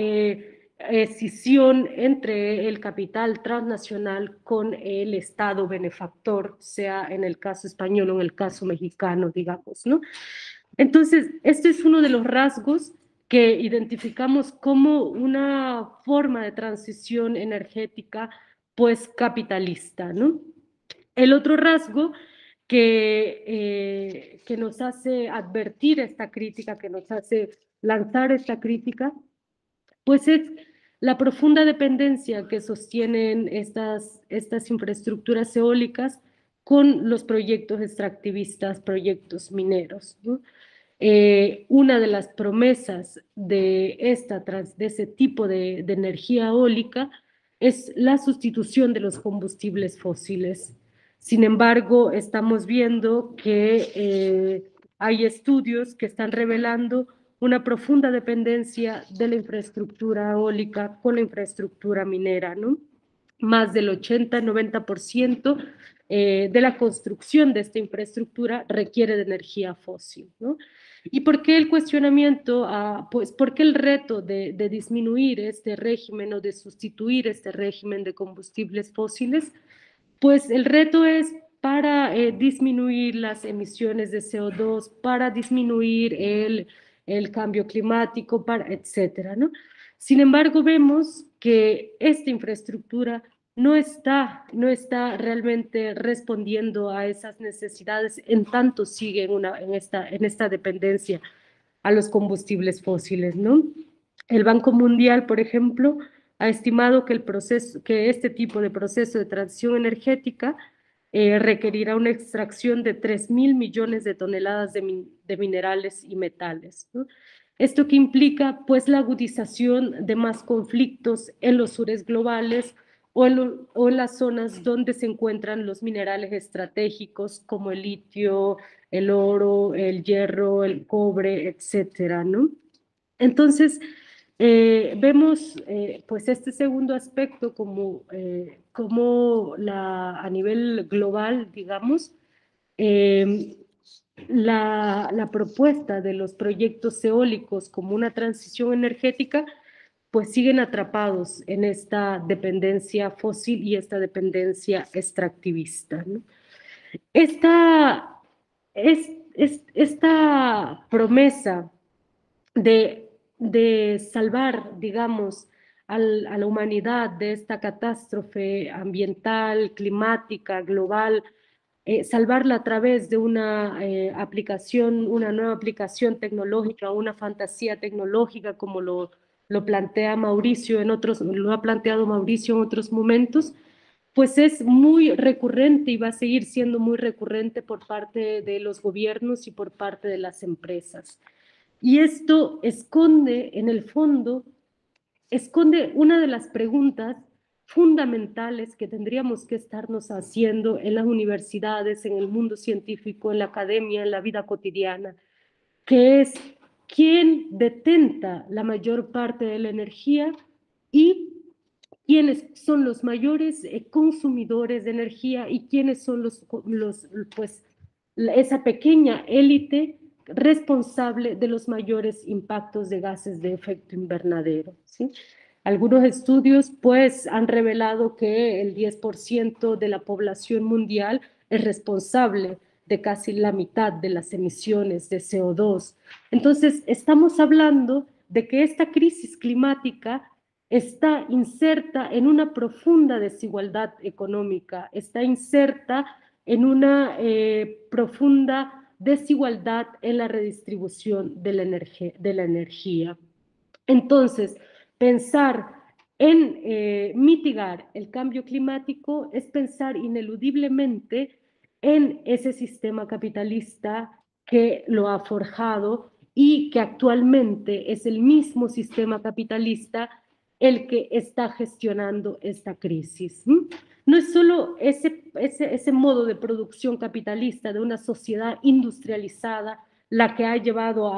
escisión entre el capital transnacional con el Estado benefactor, sea en el caso español o en el caso mexicano, digamos, ¿no? Entonces, este es uno de los rasgos que identificamos como una forma de transición energética pues capitalista, ¿no? El otro rasgo que nos hace advertir esta crítica, que nos hace lanzar esta crítica, pues es la profunda dependencia que sostienen estas infraestructuras eólicas con los proyectos extractivistas, proyectos mineros, ¿no? Una de las promesas de ese tipo de energía eólica es la sustitución de los combustibles fósiles. Sin embargo, estamos viendo que hay estudios que están revelando una profunda dependencia de la infraestructura eólica con la infraestructura minera, ¿no? Más del 80-90% de la construcción de esta infraestructura requiere de energía fósil, ¿no? ¿Y por qué el cuestionamiento? Pues porque el reto de disminuir este régimen o de sustituir este régimen de combustibles fósiles, pues el reto es para disminuir las emisiones de CO2, para disminuir el cambio climático, etcétera, ¿no? Sin embargo, vemos que esta infraestructura no está realmente respondiendo a esas necesidades, en tanto sigue en esta dependencia a los combustibles fósiles, ¿no? El Banco Mundial, por ejemplo, ha estimado que este tipo de proceso de transición energética requerirá una extracción de 3.000 millones de toneladas de minerales y metales, ¿no? Esto que implica, pues, la agudización de más conflictos en los sures globales o en las zonas donde se encuentran los minerales estratégicos como el litio, el oro, el hierro, el cobre, etcétera, ¿no? Entonces, vemos pues este segundo aspecto como, a nivel global, digamos, eh, la propuesta de los proyectos eólicos como una transición energética, pues siguen atrapados en esta dependencia fósil y esta dependencia extractivista, ¿no? Esta, esta promesa de salvar, digamos, a la humanidad de esta catástrofe ambiental, climática, global, salvarla a través de una aplicación, una nueva aplicación tecnológica, una fantasía tecnológica, como lo plantea Mauricio en otros, lo ha planteado Mauricio en otros momentos, pues es muy recurrente y va a seguir siendo muy recurrente por parte de los gobiernos y por parte de las empresas. Y esto esconde, en el fondo, esconde una de las preguntas fundamentales que tendríamos que estarnos haciendo en las universidades, en el mundo científico, en la academia, en la vida cotidiana, que es quién detenta la mayor parte de la energía y quiénes son los mayores consumidores de energía y quiénes son pues, esa pequeña élite responsable de los mayores impactos de gases de efecto invernadero, ¿sí? Algunos estudios pues han revelado que el 10% de la población mundial es responsable de casi la mitad de las emisiones de CO2. Entonces, estamos hablando de que esta crisis climática está inserta en una profunda desigualdad económica, está inserta en una profunda desigualdad en la redistribución de la energía. Entonces, pensar en mitigar el cambio climático es pensar ineludiblemente en ese sistema capitalista que lo ha forjado y que actualmente es el mismo sistema capitalista el que está gestionando esta crisis. No es solo ese modo de producción capitalista de una sociedad industrializada la que ha llevado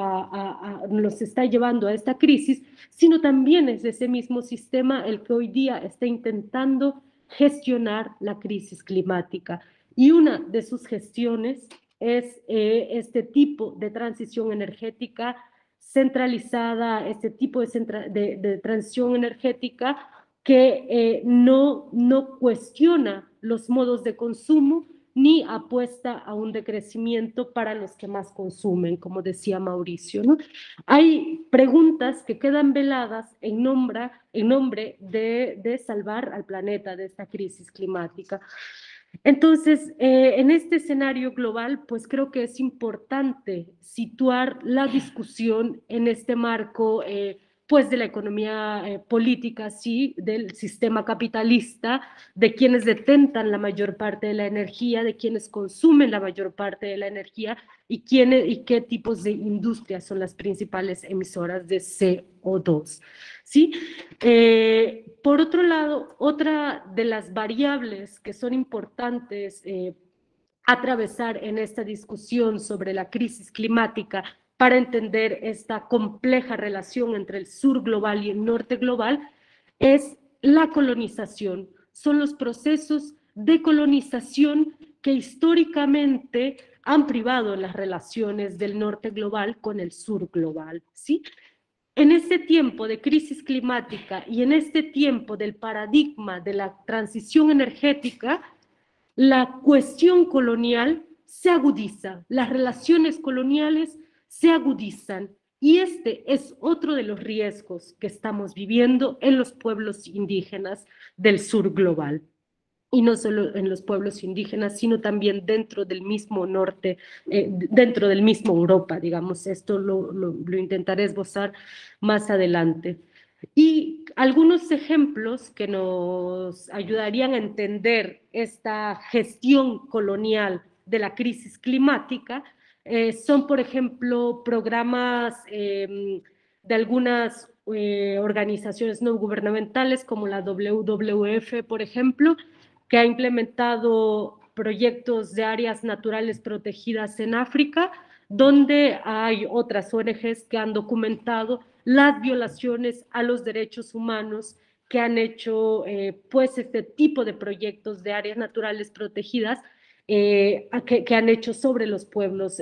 nos está llevando a esta crisis, sino también es ese mismo sistema el que hoy día está intentando gestionar la crisis climática. Y una de sus gestiones es este tipo de transición energética centralizada, este tipo de transición energética que no cuestiona los modos de consumo ni apuesta a un decrecimiento para los que más consumen, como decía Mauricio, ¿no? Hay preguntas que quedan veladas en nombre de salvar al planeta de esta crisis climática. Entonces, en este escenario global, pues creo que es importante situar la discusión en este marco, pues de la economía política, sí, del sistema capitalista, de quienes detentan la mayor parte de la energía, de quienes consumen la mayor parte de la energía y qué tipos de industrias son las principales emisoras de CO2, ¿sí? Por otro lado, otra de las variables que son importantes atravesar en esta discusión sobre la crisis climática para entender esta compleja relación entre el sur global y el norte global es la colonización. Son los procesos de colonización que históricamente han privado las relaciones del norte global con el sur global, ¿sí? En este tiempo de crisis climática y en este tiempo del paradigma de la transición energética, la cuestión colonial se agudiza, las relaciones coloniales se agudizan y este es otro de los riesgos que estamos viviendo en los pueblos indígenas del sur global. Y no solo en los pueblos indígenas, sino también dentro del mismo norte, dentro del mismo Europa, digamos. Esto lo intentaré esbozar más adelante. Y algunos ejemplos que nos ayudarían a entender esta gestión colonial de la crisis climática son, por ejemplo, programas de algunas organizaciones no gubernamentales como la WWF, por ejemplo, que ha implementado proyectos de áreas naturales protegidas en África, donde hay otras ONGs que han documentado las violaciones a los derechos humanos que han hecho pues este tipo de proyectos de áreas naturales protegidas que han hecho sobre los pueblos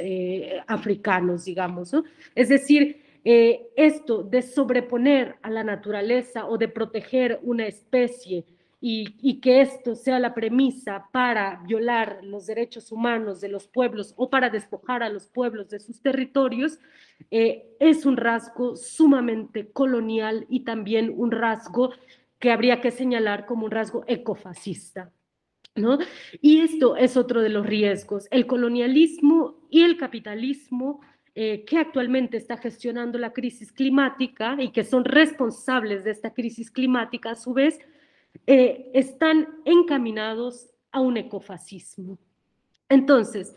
africanos, digamos, ¿no? Es decir, esto de sobreponer a la naturaleza o de proteger una especie y que esto sea la premisa para violar los derechos humanos de los pueblos o para despojar a los pueblos de sus territorios, es un rasgo sumamente colonial y también un rasgo que habría que señalar como un rasgo ecofascista, ¿no? Y esto es otro de los riesgos. El colonialismo y el capitalismo que actualmente está gestionando la crisis climática y que son responsables de esta crisis climática, a su vez, están encaminados a un ecofascismo. Entonces,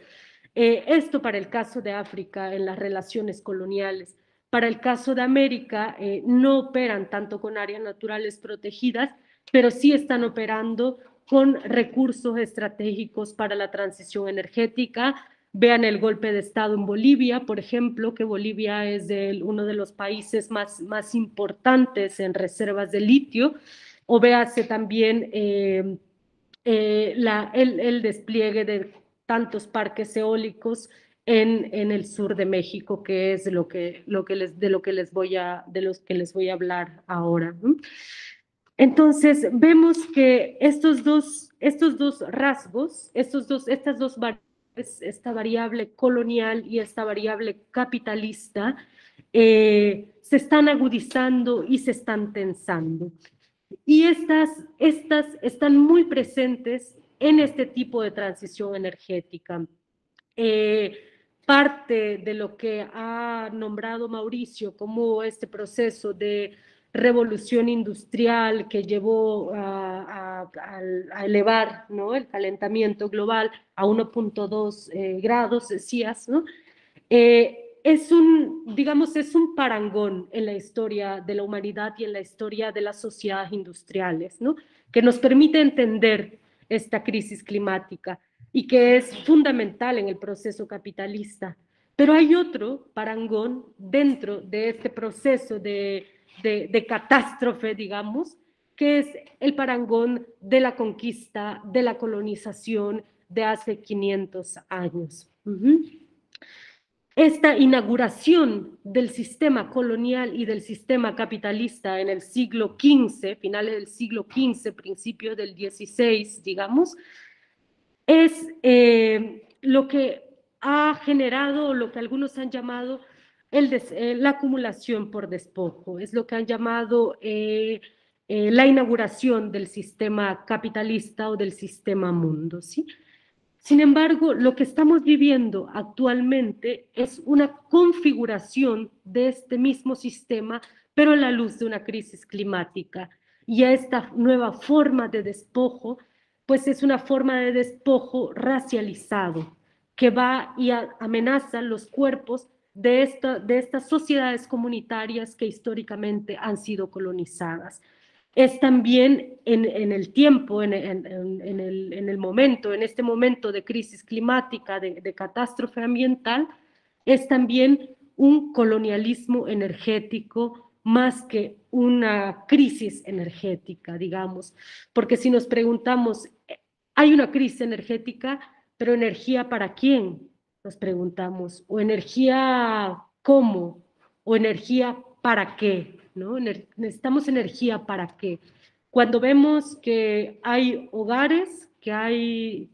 esto para el caso de África en las relaciones coloniales. Para el caso de América, no operan tanto con áreas naturales protegidas, pero sí están operando con recursos estratégicos para la transición energética. Vean el golpe de Estado en Bolivia, por ejemplo, que Bolivia es uno de los países más importantes en reservas de litio, o véase también el despliegue de tantos parques eólicos en el sur de México, que es de los que les voy a hablar ahora, ¿no? Entonces, vemos que estos dos rasgos, estas dos variables, esta variable colonial y esta variable capitalista, se están agudizando y se están tensando. Y estas están muy presentes en este tipo de transición energética. Parte de lo que ha nombrado Mauricio como este proceso de revolución industrial que llevó a elevar, ¿no?, el calentamiento global a 1.2 grados, decías, ¿no? Digamos, es un parangón en la historia de la humanidad y en la historia de las sociedades industriales, ¿no?, que nos permite entender esta crisis climática y que es fundamental en el proceso capitalista. Pero hay otro parangón dentro de este proceso de catástrofe, digamos, que es el parangón de la conquista, de la colonización de hace 500 años. Esta inauguración del sistema colonial y del sistema capitalista en el siglo XV, finales del siglo XV, principios del XVI, digamos, es lo que ha generado lo que algunos han llamado la acumulación por despojo, es lo que han llamado la inauguración del sistema capitalista o del sistema mundo, ¿sí? Sin embargo, lo que estamos viviendo actualmente es una configuración de este mismo sistema, pero a la luz de una crisis climática. Y a esta nueva forma de despojo, pues es una forma de despojo racializado, que va y amenaza los cuerpos de estas sociedades comunitarias que históricamente han sido colonizadas. Es también en el tiempo, en el momento, en este momento de crisis climática, de catástrofe ambiental, es también un colonialismo energético más que una crisis energética, digamos, porque si nos preguntamos, hay una crisis energética, pero ¿energía para quién? Nos preguntamos, o energía ¿cómo? O energía ¿para qué? ¿No? Necesitamos energía ¿para qué? Cuando vemos que hay hogares, que hay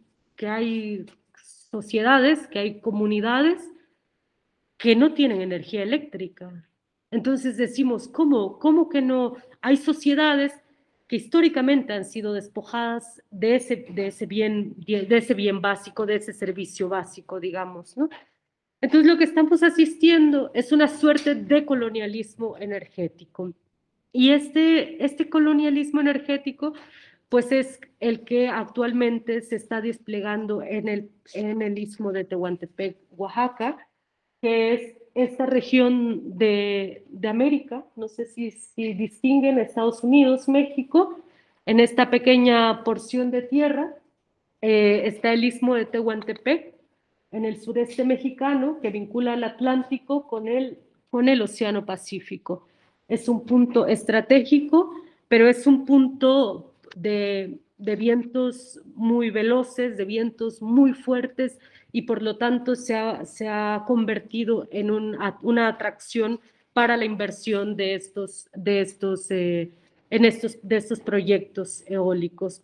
sociedades, que hay comunidades que no tienen energía eléctrica. Entonces decimos, ¿cómo que no? Hay sociedades que históricamente han sido despojadas de ese bien básico, de ese servicio básico, digamos, ¿no? Entonces lo que estamos asistiendo es una suerte de colonialismo energético. Y este colonialismo energético pues es el que actualmente se está desplegando en el istmo de Tehuantepec, Oaxaca, que es esta región de América, no sé si distinguen Estados Unidos, México, en esta pequeña porción de tierra está el istmo de Tehuantepec, en el sureste mexicano, que vincula el Atlántico con el Océano Pacífico. Es un punto estratégico, pero es un punto de vientos muy veloces, de vientos muy fuertes, y por lo tanto se ha convertido en una atracción para la inversión de estos proyectos eólicos.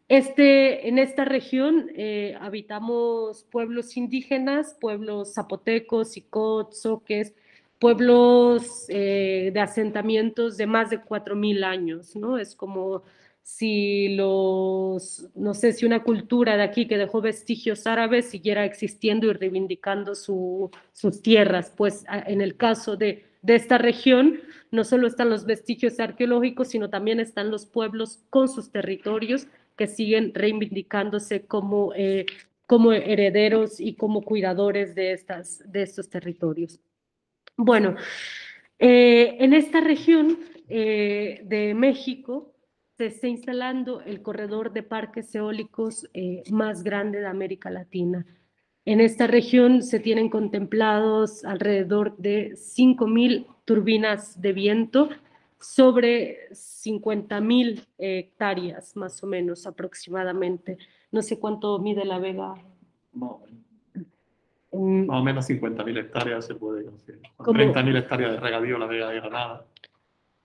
En esta región habitamos pueblos indígenas, pueblos zapotecos, icot, zoques, pueblos de asentamientos de más de 4.000 años, ¿no? Es como si no sé si una cultura de aquí que dejó vestigios árabes siguiera existiendo y reivindicando sus tierras. Pues en el caso de esta región, no solo están los vestigios arqueológicos, sino también están los pueblos con sus territorios que siguen reivindicándose como herederos y como cuidadores de estos territorios. Bueno, en esta región de México se está instalando el corredor de parques eólicos más grande de América Latina. En esta región se tienen contemplados alrededor de 5.000 turbinas de viento sobre 50.000 hectáreas, más o menos, aproximadamente. No sé cuánto mide La Vega. Más o menos 50.000 hectáreas se puede conseguir. 30.000 hectáreas de regadío La Vega de Granada.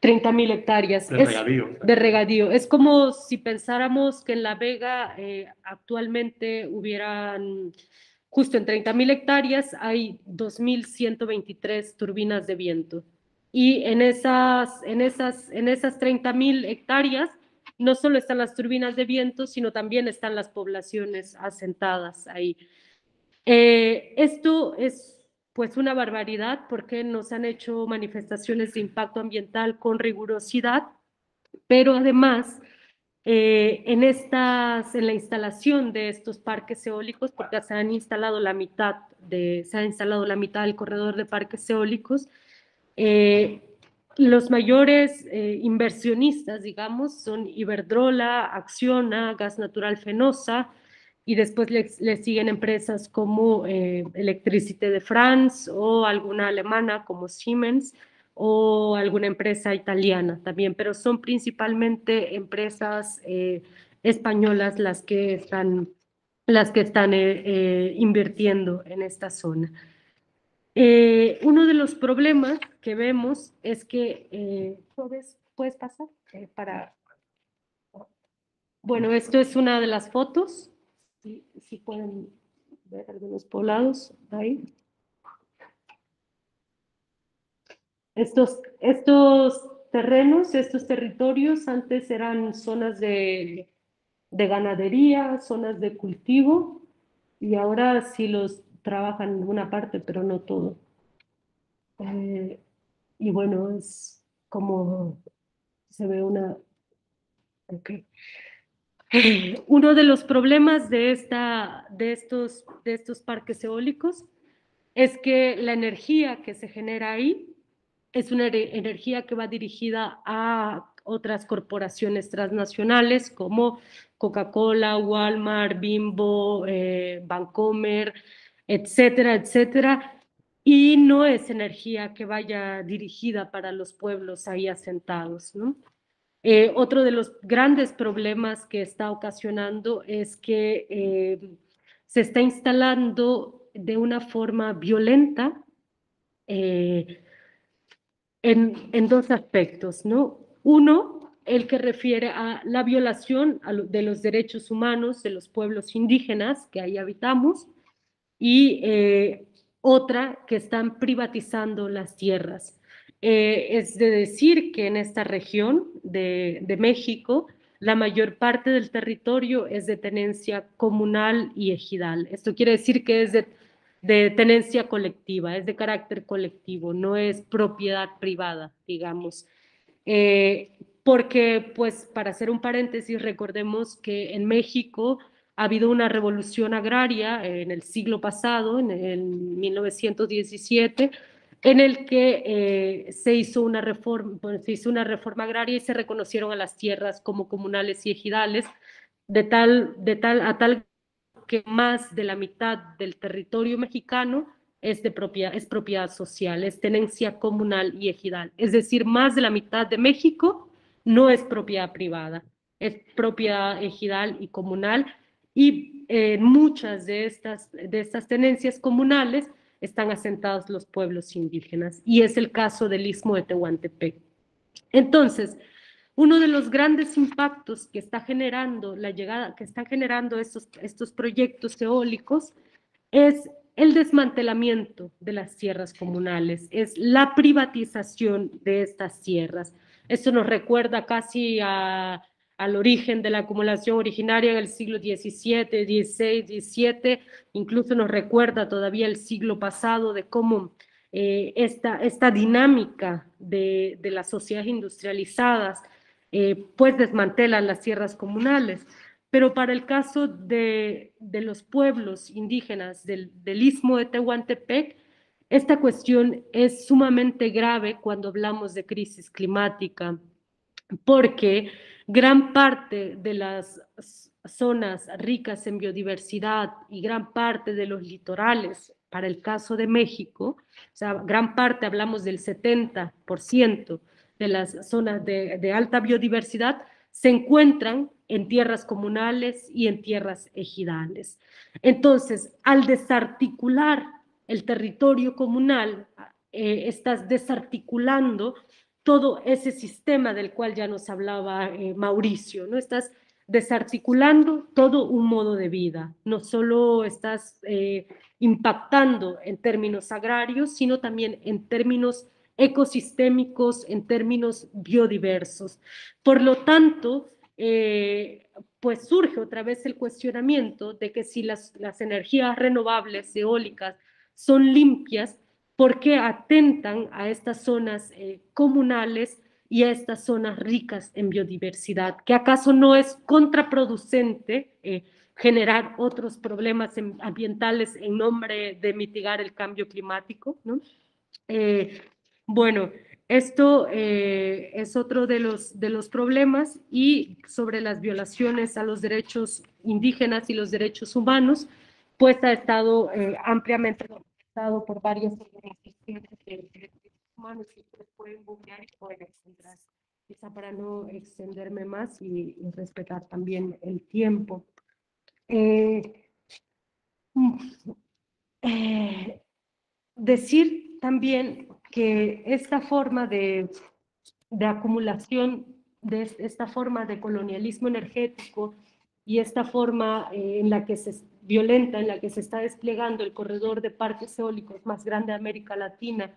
30.000 hectáreas. De regadío. De regadío. Es como si pensáramos que en La Vega actualmente hubieran, justo en 30.000 hectáreas, hay 2.123 turbinas de viento. Y en esas 30.000 hectáreas no solo están las turbinas de viento, sino también están las poblaciones asentadas ahí. Esto es pues una barbaridad porque nos han hecho manifestaciones de impacto ambiental con rigurosidad, pero además en la instalación de estos parques eólicos, porque se ha instalado la mitad del corredor de parques eólicos, los mayores inversionistas, digamos, son Iberdrola, Acciona, Gas Natural Fenosa, y después le siguen empresas como Electricité de France o alguna alemana como Siemens o alguna empresa italiana también, pero son principalmente empresas españolas las que están invirtiendo en esta zona. Uno de los problemas que vemos es que, ¿puedes pasar? Bueno, esto es una de las fotos. Si pueden ver algunos poblados ahí. Estos terrenos, estos territorios antes eran zonas de ganadería, zonas de cultivo, y ahora sí los trabajan en una parte, pero no todo. Y bueno, es como se ve una... Okay. Uno de los problemas de estos parques eólicos es que la energía que se genera ahí es una energía que va dirigida a otras corporaciones transnacionales como Coca-Cola, Walmart, Bimbo, Bancomer, etcétera, etcétera, y no es energía que vaya dirigida para los pueblos ahí asentados, ¿no? Otro de los grandes problemas que está ocasionando es que se está instalando de una forma violenta en dos aspectos, ¿no? Uno, el que refiere a la violación de los derechos humanos de los pueblos indígenas que ahí habitamos, y otra, que están privatizando las tierras. Es de decir que en esta región de México, la mayor parte del territorio es de tenencia comunal y ejidal. Esto quiere decir que es de tenencia colectiva, es de carácter colectivo, no es propiedad privada, digamos. Porque, pues, para hacer un paréntesis, recordemos que en México ha habido una revolución agraria en el siglo pasado, en el 1917, en el que se hizo una reforma agraria y se reconocieron a las tierras como comunales y ejidales, a tal que más de la mitad del territorio mexicano es propiedad social, es tenencia comunal y ejidal. Es decir, más de la mitad de México no es propiedad privada, es propiedad ejidal y comunal, y muchas de estas tenencias comunales están asentados los pueblos indígenas, y es el caso del Istmo de Tehuantepec. Entonces, uno de los grandes impactos que está generando estos proyectos eólicos es el desmantelamiento de las tierras comunales, es la privatización de estas tierras. Esto nos recuerda casi al origen de la acumulación originaria en el siglo XVII, XVI, XVII, incluso nos recuerda todavía el siglo pasado de cómo esta dinámica de las sociedades industrializadas pues desmantelan las tierras comunales. Pero para el caso de los pueblos indígenas del Istmo de Tehuantepec, esta cuestión es sumamente grave cuando hablamos de crisis climática, porque gran parte de las zonas ricas en biodiversidad y gran parte de los litorales, para el caso de México, o sea, gran parte, hablamos del 70% de las zonas de alta biodiversidad, se encuentran en tierras comunales y en tierras ejidales. Entonces, al desarticular el territorio comunal, estás desarticulando todo ese sistema del cual ya nos hablaba Mauricio, ¿no? Estás desarticulando todo un modo de vida, no solo estás impactando en términos agrarios, sino también en términos ecosistémicos, en términos biodiversos. Por lo tanto, pues surge otra vez el cuestionamiento de que si las energías renovables eólicas son limpias, ¿por qué atentan a estas zonas comunales y a estas zonas ricas en biodiversidad? ¿Que acaso no es contraproducente generar otros problemas ambientales en nombre de mitigar el cambio climático, ¿no? Bueno, esto es otro de los problemas, y sobre las violaciones a los derechos indígenas y los derechos humanos, pues ha estado ampliamente documentado por varias organizaciones de derechos humanos que ustedes pueden googlear y pueden encontrar. Quizá para no extenderme más y respetar también el tiempo. Decir también que esta forma de acumulación, de esta forma de colonialismo energético y esta forma en la que violenta, en la que se está desplegando el corredor de parques eólicos más grande de América Latina,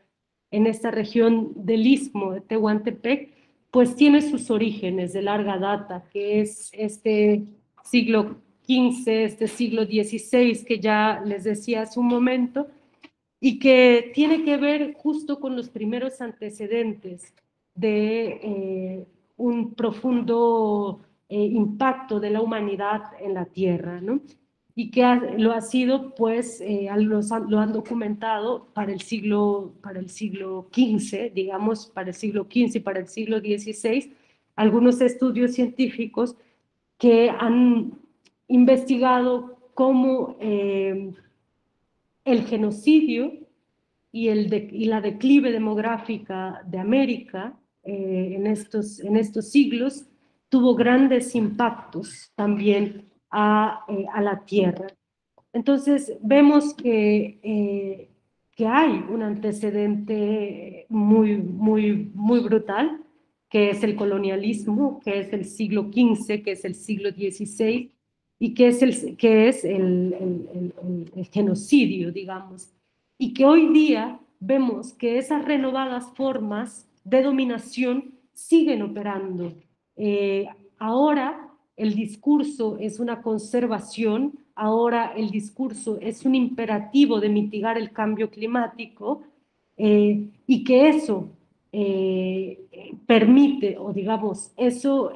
en esta región del Istmo de Tehuantepec, pues tiene sus orígenes de larga data, que es este siglo XV, este siglo XVI, que ya les decía hace un momento, y que tiene que ver justo con los primeros antecedentes de un profundo impacto de la humanidad en la Tierra, ¿no? Y que lo ha sido, pues, lo han documentado para el siglo XV, digamos, para el siglo XV y para el siglo XVI, algunos estudios científicos que han investigado cómo el genocidio y la declive demográfica de América en estos siglos tuvo grandes impactos también a la Tierra. Entonces vemos que hay un antecedente muy brutal, que es el colonialismo, que es el siglo XV, que es el siglo XVI, y que es el genocidio, digamos. Y que hoy día vemos que esas renovadas formas de dominación siguen operando. Ahora el discurso es una conservación, ahora el discurso es un imperativo de mitigar el cambio climático, y que eso permite, o digamos, eso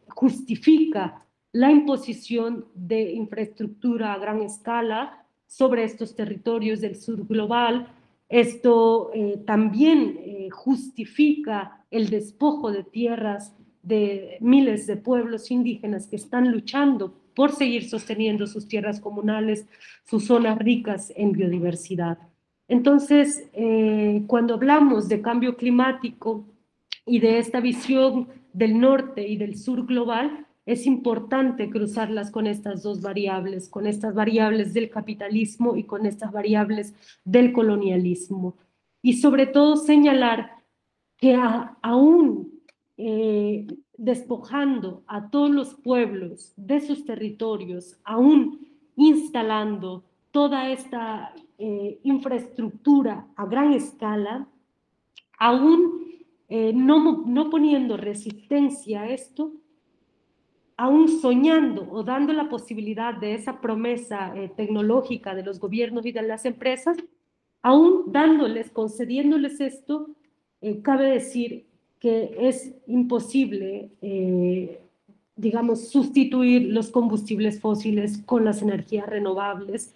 justifica la imposición de infraestructura a gran escala sobre estos territorios del sur global, Esto también justifica el despojo de tierras de miles de pueblos indígenas que están luchando por seguir sosteniendo sus tierras comunales, sus zonas ricas en biodiversidad. Entonces, cuando hablamos de cambio climático y de esta visión del norte y del sur global, es importante cruzarlas con estas dos variables, con estas variables del capitalismo y con estas variables del colonialismo. Y sobre todo señalar que aún despojando a todos los pueblos de sus territorios, aún instalando toda esta infraestructura a gran escala, aún no poniendo resistencia a esto, aún soñando o dando la posibilidad de esa promesa tecnológica de los gobiernos y de las empresas, aún dándoles, concediéndoles esto, cabe decir que es imposible, digamos, sustituir los combustibles fósiles con las energías renovables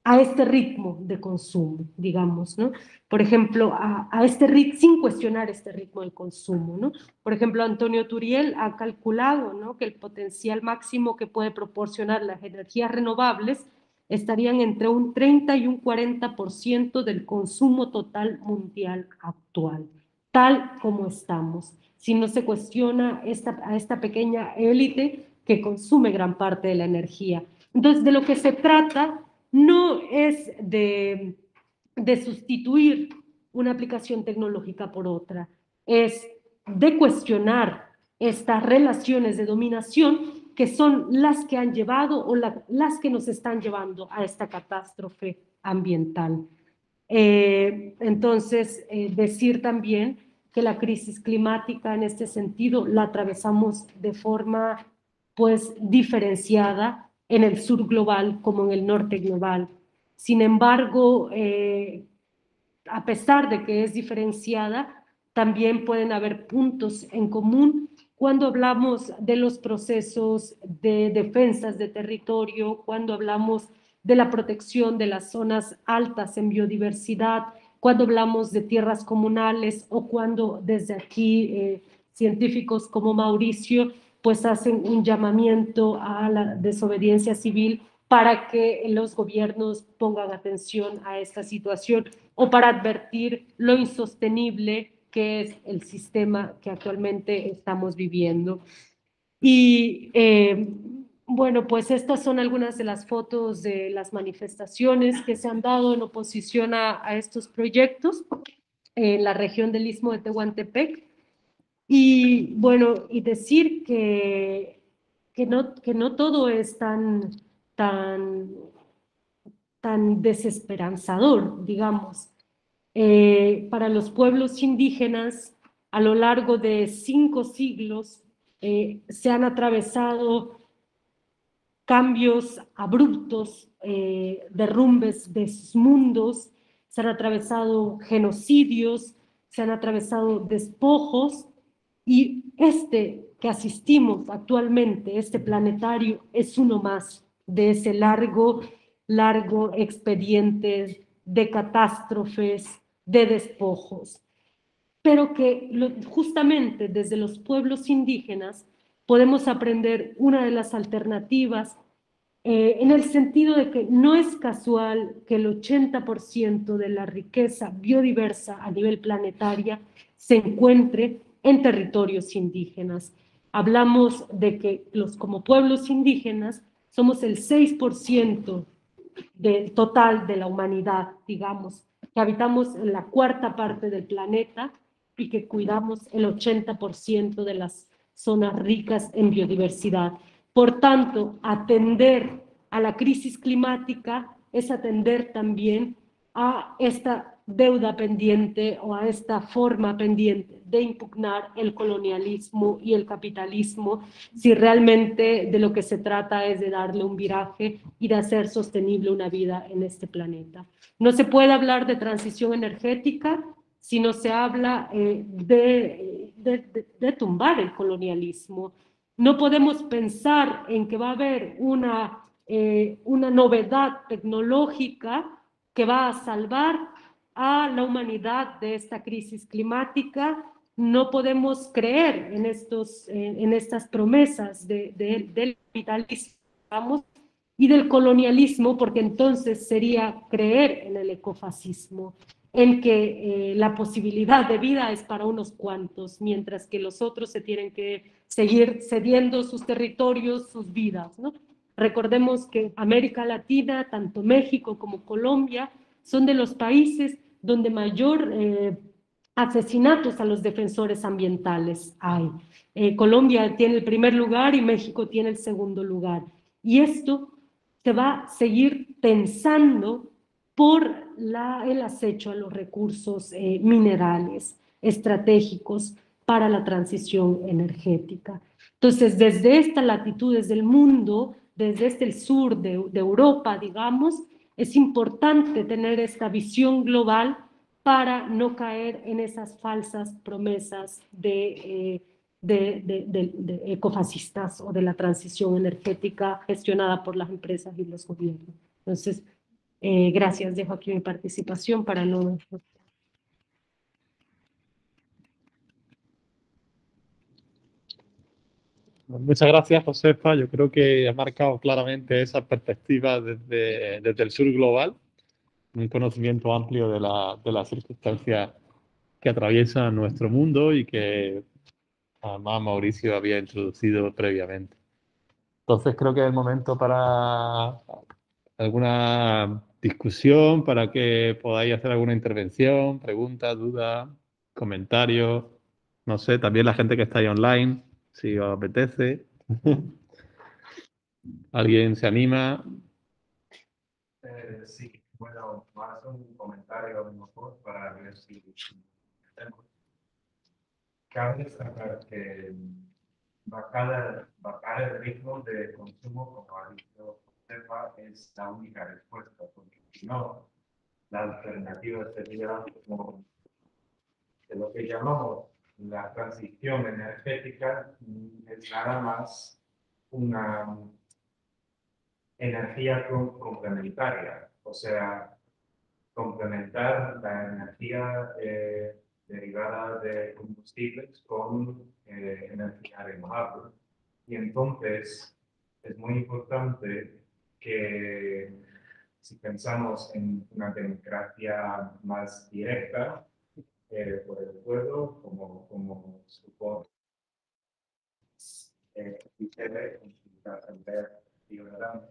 a este ritmo de consumo, digamos, ¿no? Por ejemplo, a este ritmo, sin cuestionar este ritmo de consumo, ¿no? Por ejemplo, Antonio Turiel ha calculado, ¿no?, que el potencial máximo que puede proporcionar las energías renovables estarían entre un 30 y un 40% del consumo total mundial actual, tal como estamos, si no se cuestiona a esta pequeña élite que consume gran parte de la energía. Entonces, de lo que se trata no es de sustituir una aplicación tecnológica por otra, es de cuestionar estas relaciones de dominación que son las que han llevado o las que nos están llevando a esta catástrofe ambiental. Entonces, decir también que la crisis climática en este sentido la atravesamos de forma pues diferenciada en el sur global como en el norte global. Sin embargo, a pesar de que es diferenciada, también pueden haber puntos en común cuando hablamos de los procesos de defensas de territorio, cuando hablamos de la protección de las zonas altas en biodiversidad, cuando hablamos de tierras comunales o cuando desde aquí científicos como Mauricio pues hacen un llamamiento a la desobediencia civil para que los gobiernos pongan atención a esta situación o para advertir lo insostenible que es el sistema que actualmente estamos viviendo. Y bueno, pues estas son algunas de las fotos de las manifestaciones que se han dado en oposición a estos proyectos en la región del Istmo de Tehuantepec. Y bueno, y decir que no todo es tan desesperanzador, digamos. Para los pueblos indígenas, a lo largo de 5 siglos, se han atravesado cambios abruptos, derrumbes de sus mundos, se han atravesado genocidios, se han atravesado despojos, y este que asistimos actualmente, este planetario, es uno más de ese largo expediente de catástrofes, de despojos, pero que justamente desde los pueblos indígenas podemos aprender una de las alternativas en el sentido de que no es casual que el 80% de la riqueza biodiversa a nivel planetaria se encuentre en territorios indígenas. Hablamos de que como pueblos indígenas somos el 6% del total de la humanidad, digamos, que habitamos en la 4ª parte del planeta y que cuidamos el 80% de las zonas ricas en biodiversidad. Por tanto, atender a la crisis climática es atender también a esta deuda pendiente o a esta forma pendiente de impugnar el colonialismo y el capitalismo, si realmente de lo que se trata es de darle un viraje y de hacer sostenible una vida en este planeta. No se puede hablar de transición energética si no se habla de tumbar el colonialismo. No podemos pensar en que va a haber una novedad tecnológica que va a salvar a la humanidad de esta crisis climática. No podemos creer en estas promesas del capitalismo, vamos, y del colonialismo, porque entonces sería creer en el ecofascismo, en que la posibilidad de vida es para unos cuantos, mientras que los otros se tienen que seguir cediendo sus territorios, sus vidas, ¿no? Recordemos que América Latina, tanto México como Colombia, son de los países donde mayor asesinatos a los defensores ambientales hay. Colombia tiene el primer lugar y México tiene el segundo lugar. Y esto se va a seguir pensando por el acecho a los recursos minerales estratégicos para la transición energética. Entonces, desde estas latitudes del mundo, desde el sur de Europa, digamos, es importante tener esta visión global para no caer en esas falsas promesas de ecofascistas o de la transición energética gestionada por las empresas y los gobiernos. Entonces, gracias, dejo aquí mi participación para no... Muchas gracias, Josefa. Yo creo que ha marcado claramente esa perspectiva desde el sur global, un conocimiento amplio de las circunstancias que atraviesan nuestro mundo y que además Mauricio había introducido previamente. Entonces creo que es el momento para alguna discusión, para que podáis hacer alguna intervención, preguntas, dudas, comentarios. No sé, también la gente que está ahí online, si os apetece. ¿Alguien se anima? Sí, bueno, más un comentario a lo mejor para ver si cabe destacar que bajar el ritmo de consumo, como ha dicho Josefa, es la única respuesta, porque si no, la alternativa sería como de lo que llamamos la transición energética, es nada más una energía complementaria, o sea, complementar la energía derivada de combustibles con energía renovable. Y entonces es muy importante que si pensamos en una democracia más directa por el pueblo, como supone la Asamblea Ciudadana,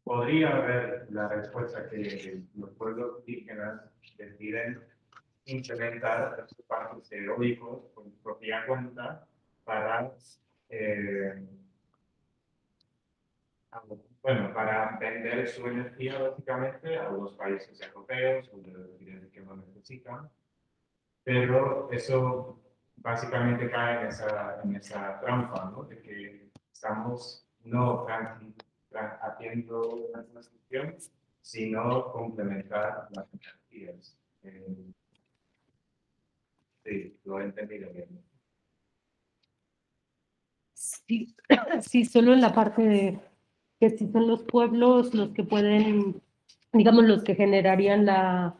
podría haber la respuesta que los pueblos indígenas deciden implementar estos parques eólicos por su propia cuenta para, para vender su energía básicamente a los países europeos o de los países que lo necesitan. Pero eso básicamente cae en esa trampa, ¿no? De que estamos no haciendo una transición, sino complementar las energías. Sí, lo he entendido bien. Sí, sí, solo en la parte de que si son los pueblos los que pueden, digamos, los que generarían la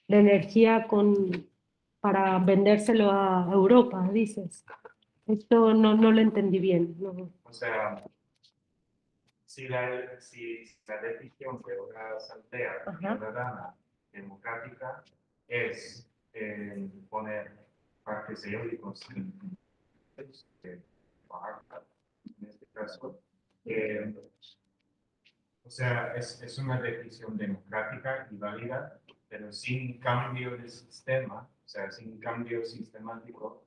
energía para vendérselo a Europa, dices. Esto no lo entendí bien. No. O sea, si la decisión de una asamblea ciudadana democrática es poner parques eólicos en este caso, o sea, es una decisión democrática y válida, pero sin cambio de sistema, o sea, sin cambio sistemático,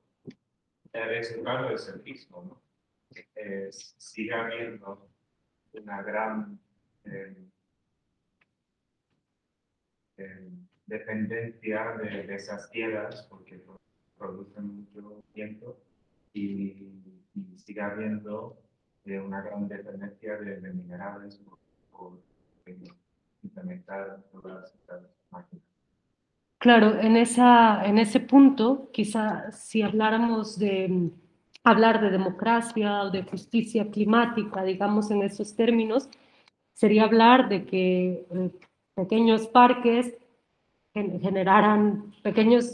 el resultado es el mismo, ¿no? Sigue habiendo una gran dependencia de esas tierras porque producen mucho viento y sigue habiendo una gran dependencia de minerales por implementar todas estas máquinas. Claro, en ese punto, quizá si habláramos de hablar de democracia o de justicia climática, digamos en esos términos, sería hablar de que pequeños parques generaran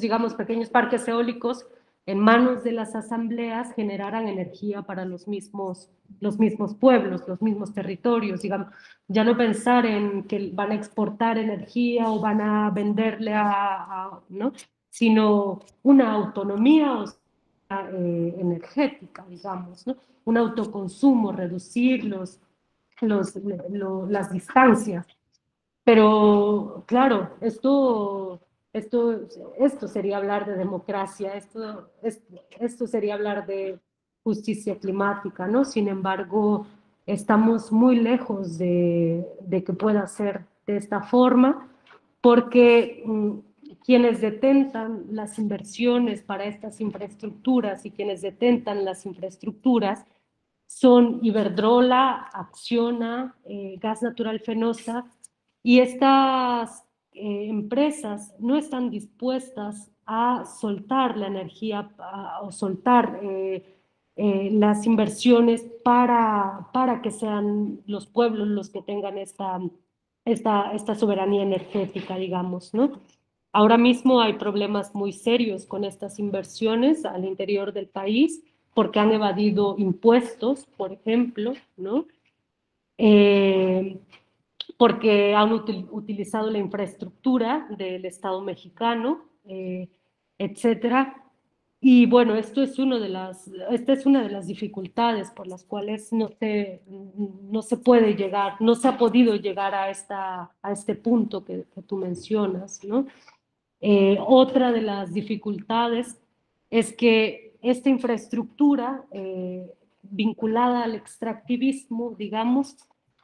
digamos, pequeños parques eólicos en manos de las asambleas generaran energía para los mismos pueblos, los mismos territorios, digamos, ya no pensar en que van a exportar energía o van a venderle ¿no? Sino una autonomía energética, digamos, ¿no? Un autoconsumo, reducir las distancias. Pero claro, esto sería hablar de democracia, esto sería hablar de justicia climática, ¿no? Sin embargo, estamos muy lejos de que pueda ser de esta forma, porque quienes detentan las inversiones para estas infraestructuras y quienes detentan las infraestructuras son Iberdrola, Acciona, Gas Natural Fenosa, y estas empresas no están dispuestas a soltar la energía o soltar las inversiones para que sean los pueblos los que tengan esta soberanía energética, digamos, ¿no? Ahora mismo hay problemas muy serios con estas inversiones al interior del país porque han evadido impuestos, por ejemplo, ¿no? Porque han utilizado la infraestructura del Estado mexicano, etcétera. Y bueno, esta es una de las dificultades por las cuales no se puede llegar, no se ha podido llegar a este punto que tú mencionas, ¿no? Otra de las dificultades es que esta infraestructura vinculada al extractivismo, digamos,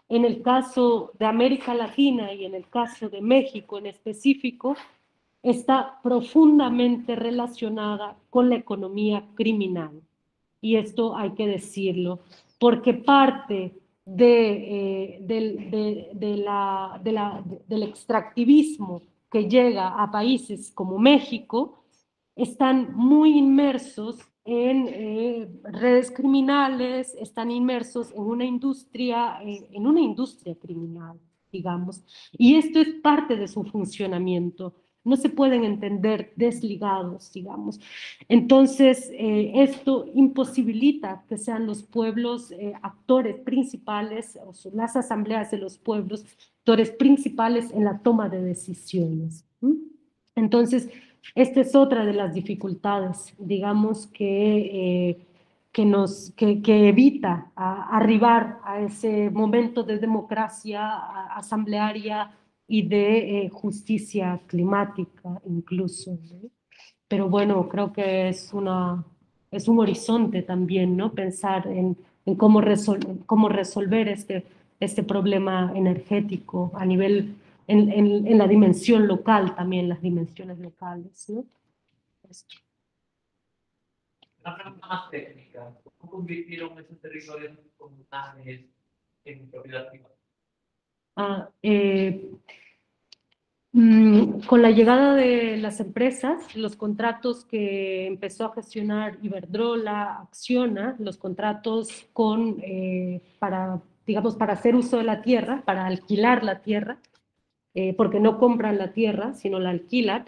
en el caso de América Latina y en el caso de México en específico, está profundamente relacionada con la economía criminal. Y esto hay que decirlo, porque parte del extractivismo que llega a países como México están muy inmersos en redes criminales, están inmersos en una industria criminal, digamos, y esto es parte de su funcionamiento. No se pueden entender desligados, digamos. Entonces, esto imposibilita que sean los pueblos actores principales, o las asambleas de los pueblos, actores principales en la toma de decisiones. Entonces, esta es otra de las dificultades, digamos, que evita arribar a ese momento de democracia asamblearia y de justicia climática incluso, ¿no? Pero bueno, creo que es un horizonte también, ¿no? Pensar en cómo resolver este problema energético a nivel, en la dimensión local también, las dimensiones locales, ¿no? Esto. Una pregunta más técnica. ¿Cómo convirtieron esos territorios comunales en propiedad privada? Con la llegada de las empresas, los contratos que empezó a gestionar Iberdrola, Acciona, los contratos para hacer uso de la tierra, para alquilar la tierra, porque no compran la tierra, sino la alquilan,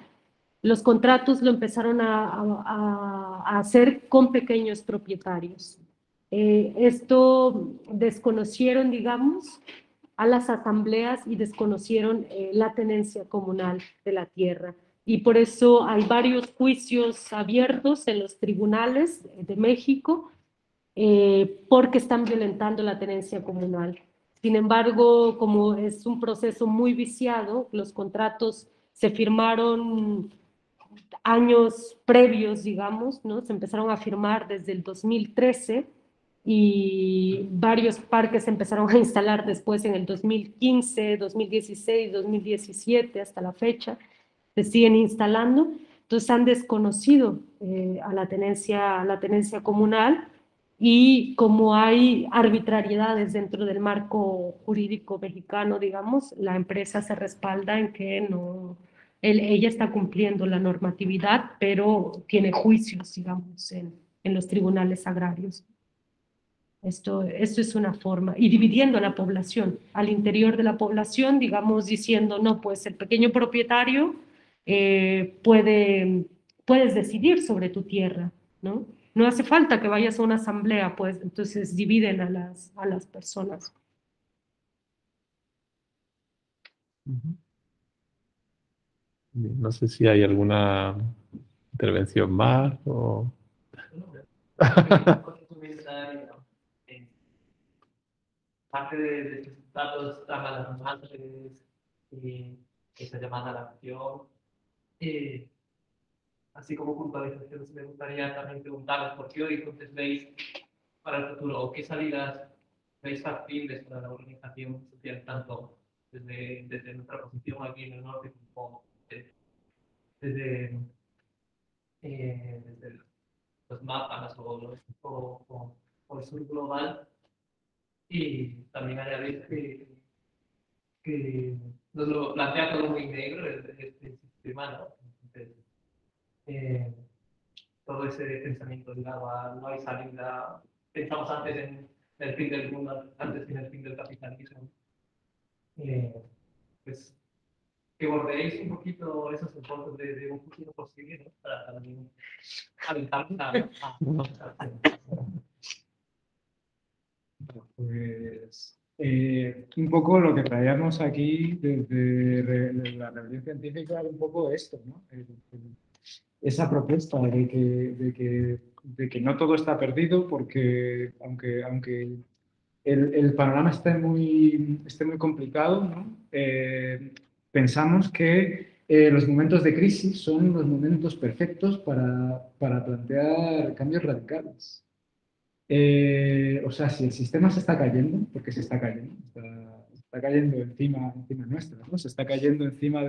los contratos lo empezaron a hacer con pequeños propietarios. Esto desconocieron, digamos, a las asambleas y desconocieron la tenencia comunal de la tierra. Y por eso hay varios juicios abiertos en los tribunales de México porque están violentando la tenencia comunal. Sin embargo, como es un proceso muy viciado, los contratos se firmaron años previos, digamos, ¿no? Se empezaron a firmar desde el 2013 y varios parques se empezaron a instalar después en el 2015, 2016, 2017, hasta la fecha, se siguen instalando. Entonces han desconocido a la tenencia comunal y como hay arbitrariedades dentro del marco jurídico mexicano, digamos, la empresa se respalda en que ella está cumpliendo la normatividad, pero tiene juicios, digamos, en los tribunales agrarios. Esto es una forma, y dividiendo la población, al interior de la población, digamos, diciendo, no, pues el pequeño propietario puedes decidir sobre tu tierra, ¿no? No hace falta que vayas a una asamblea, pues entonces dividen a las personas. Bien, no sé si hay alguna intervención más o... Otro comentario. Parte de estos datos están a las madres y esa llamada a la acción. Eh, Así como puntualizaciones, me gustaría también preguntaros por qué horizontes veis para el futuro o qué salidas veis factibles para la organización social, tanto desde nuestra posición aquí en el norte como desde, desde los mapas o el sur global. Y también añadir que nos lo plantea todo muy negro este sistema, ¿no? Entonces, eh, todo ese pensamiento ligado a no hay salida. Pensamos antes en el fin del mundo, antes en el fin del capitalismo. Eh, pues que bordeéis un poquito esos enfoques de un futuro posible, ¿no? Para también alentarnos Pues un poco lo que traíamos aquí desde la revisión científica era un poco esto, ¿no? Esa propuesta de que no todo está perdido porque aunque el panorama esté muy complicado, ¿no? Pensamos que los momentos de crisis son los momentos perfectos para plantear cambios radicales. O sea, si el sistema se está cayendo, porque se está cayendo, está cayendo encima nuestra, ¿no? Se está cayendo encima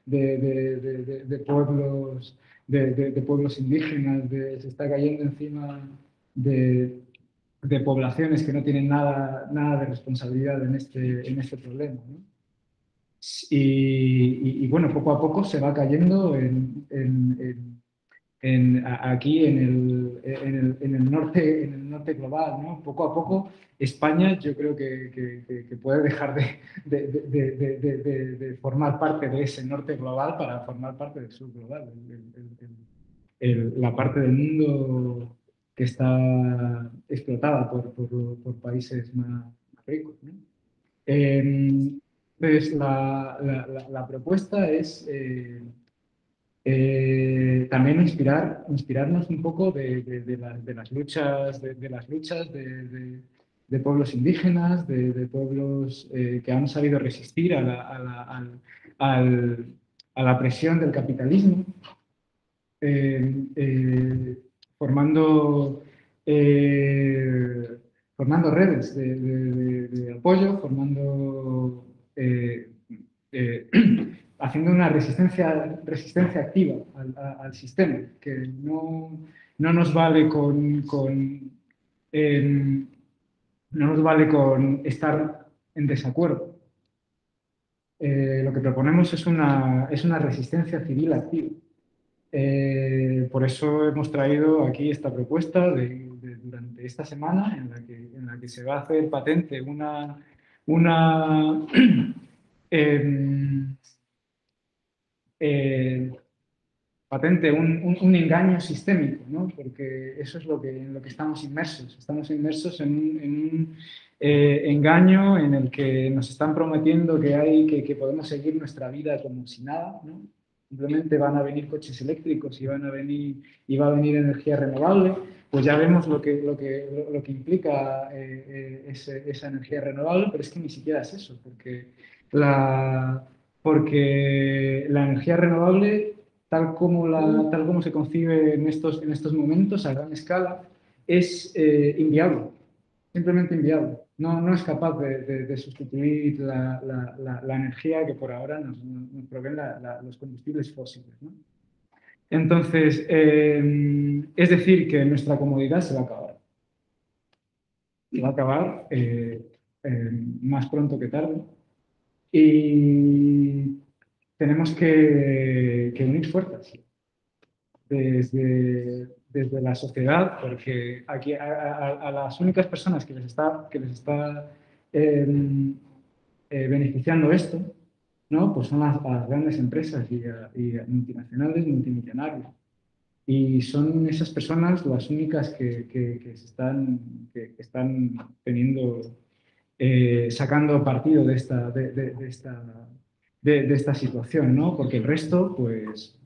de pueblos, de pueblos indígenas, se está cayendo encima de poblaciones que no tienen nada de responsabilidad en este problema, ¿no? Y bueno, poco a poco se va cayendo aquí en el norte global, ¿no? Poco a poco España yo creo que puede dejar de formar parte de ese norte global para formar parte del sur global, la parte del mundo que está explotada por países más ricos, ¿no? Entonces, la propuesta es también inspirarnos un poco de las luchas, de pueblos indígenas, de pueblos que han sabido resistir a la presión del capitalismo, eh, eh, formando, eh, formando redes de apoyo, eh, eh, haciendo una resistencia activa al sistema, que no nos vale no nos vale con estar en desacuerdo. Lo que proponemos es una resistencia civil activa. Por eso hemos traído aquí esta propuesta durante esta semana en la que se va a hacer patente una em, patente un engaño sistémico, ¿no? Porque eso es en lo que estamos inmersos. Estamos inmersos en un engaño en el que nos están prometiendo que podemos seguir nuestra vida como si nada, ¿no? Simplemente van a venir coches eléctricos y va a venir energía renovable. Pues ya vemos lo que implica esa energía renovable, pero es que ni siquiera es eso, porque la energía renovable tal como se concibe en estos momentos a gran escala, es inviable, simplemente inviable. No es capaz de sustituir la energía que por ahora nos proveen los combustibles fósiles, ¿no? Entonces, es decir, que nuestra comodidad se va a acabar. Se va a acabar más pronto que tarde. Y tenemos que unir fuerzas. Desde desde la sociedad, porque aquí a las únicas personas que les está beneficiando esto, ¿no? Pues son a las grandes empresas y a multinacionales, multimillonarios. Y son esas personas las únicas que están teniendo, sacando partido de esta situación, ¿no? Porque el resto, pues,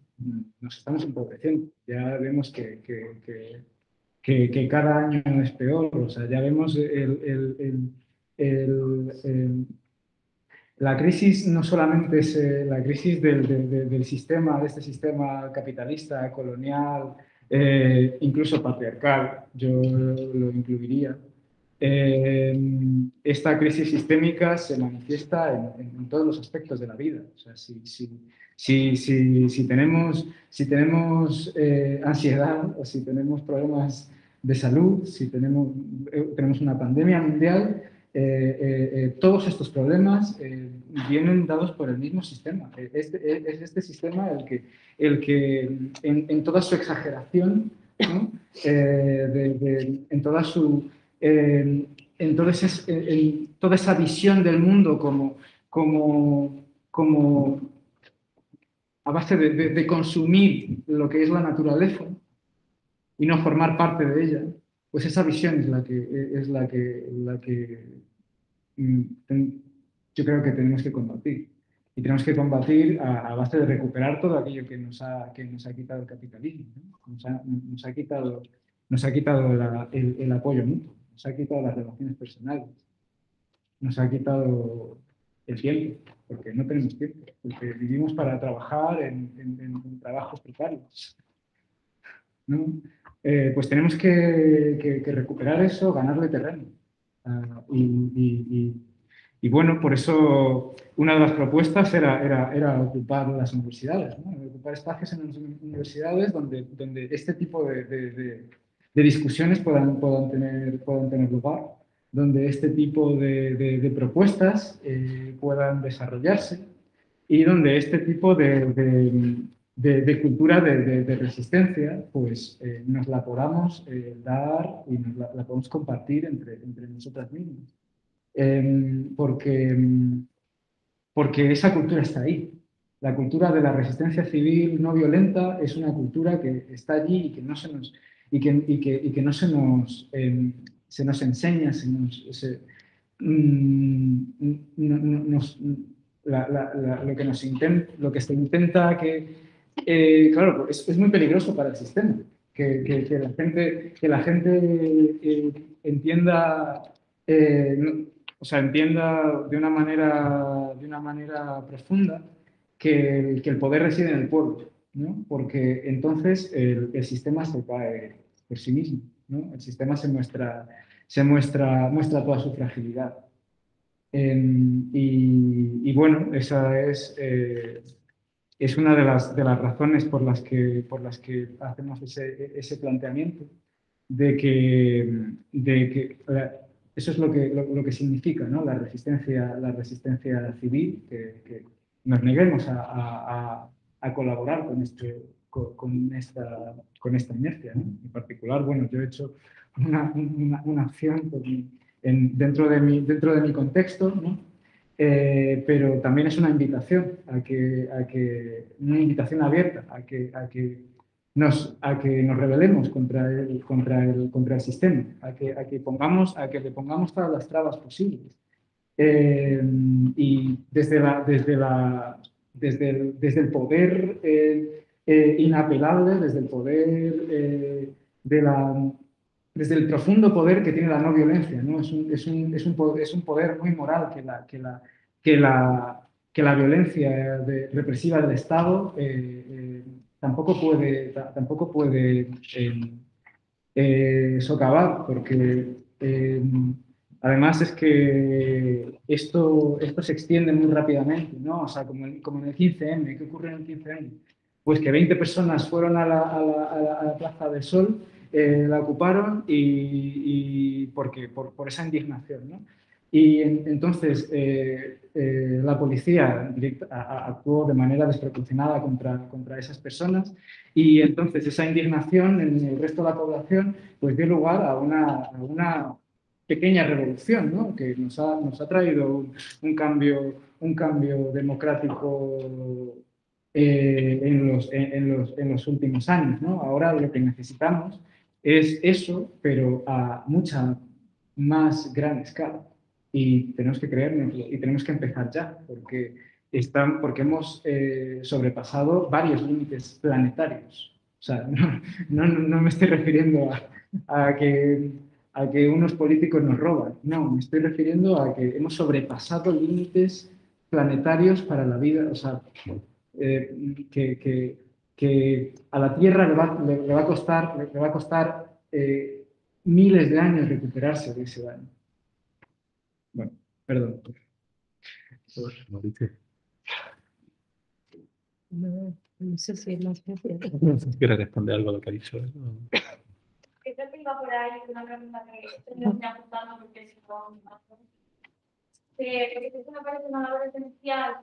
nos estamos empobreciendo. Ya vemos que cada año es peor. O sea, ya vemos la crisis no solamente es la crisis del sistema, de este sistema capitalista, colonial, incluso patriarcal, yo lo incluiría. Esta crisis sistémica se manifiesta en todos los aspectos de la vida. O sea, si tenemos ansiedad o si tenemos problemas de salud, si tenemos una pandemia mundial, todos estos problemas vienen dados por el mismo sistema. Es este sistema el que en toda su exageración, ¿no? En toda su toda esa visión del mundo como a base de consumir lo que es la naturaleza y no formar parte de ella, pues esa visión es la que yo creo que tenemos que combatir. Y tenemos que combatir a base de recuperar todo aquello que nos ha quitado el capitalismo, ¿no? Nos ha quitado el apoyo mutuo, nos ha quitado las relaciones personales, nos ha quitado el tiempo, porque no tenemos tiempo, porque vivimos para trabajar en trabajos precarios, ¿no? Pues tenemos que recuperar eso, ganarle terreno. Y bueno, por eso una de las propuestas era ocupar las universidades, ¿no? Ocupar espacios en las universidades donde este tipo de discusiones puedan tener lugar, donde este tipo de propuestas puedan desarrollarse y donde este tipo de cultura de resistencia, pues nos la podamos dar y la podamos compartir entre nosotras mismas. Porque esa cultura está ahí. La cultura de la resistencia civil no violenta es una cultura que está allí y que no se nos, no se nos enseña, lo que se intenta claro, es muy peligroso para el sistema, que la gente entienda, o sea, entienda de una manera profunda que el poder reside en el pueblo, ¿no? Porque entonces el sistema se cae por sí mismo, ¿no? El sistema muestra toda su fragilidad. Y bueno, esa es una de las razones por las que hacemos ese planteamiento de que eso es lo que significa, ¿no? La resistencia civil, que nos neguemos a colaborar con esta inercia, ¿no? En particular, bueno, yo he hecho una acción dentro de mi contexto, ¿no? Pero también es una invitación una invitación abierta a que nos rebelemos contra el sistema, a que le pongamos todas las trabas posibles. Y desde el poder inapelable, desde el poder desde el profundo poder que tiene la no violencia, ¿no? Es un poder muy moral que la violencia represiva del Estado tampoco puede socavar, porque además es que esto se extiende muy rápidamente, ¿no? O sea, como en el 15M, ¿qué ocurre en el 15M? Pues que 20 personas fueron a la Plaza del Sol, la ocuparon y por esa indignación, ¿no? Y entonces la policía actuó de manera desproporcionada contra esas personas y entonces esa indignación en el resto de la población pues dio lugar a una pequeña revolución, ¿no? Que nos ha traído un cambio democrático en los últimos años, ¿no? Ahora lo que necesitamos es eso, pero a mucha más gran escala. Y tenemos que creérnoslo y tenemos que empezar ya, porque hemos sobrepasado varios límites planetarios. O sea, no me estoy refiriendo a que unos políticos nos roban, no, me estoy refiriendo a que hemos sobrepasado límites planetarios para la vida, o sea, que a la Tierra le va a costar miles de años recuperarse de ese daño. Bueno, perdón. No sé si es más fácil. No sé si quiere responder algo a lo que ha dicho. Creo que iba por ahí una pregunta que estoy apuntando porque si no, porque sí me parece una labor esencial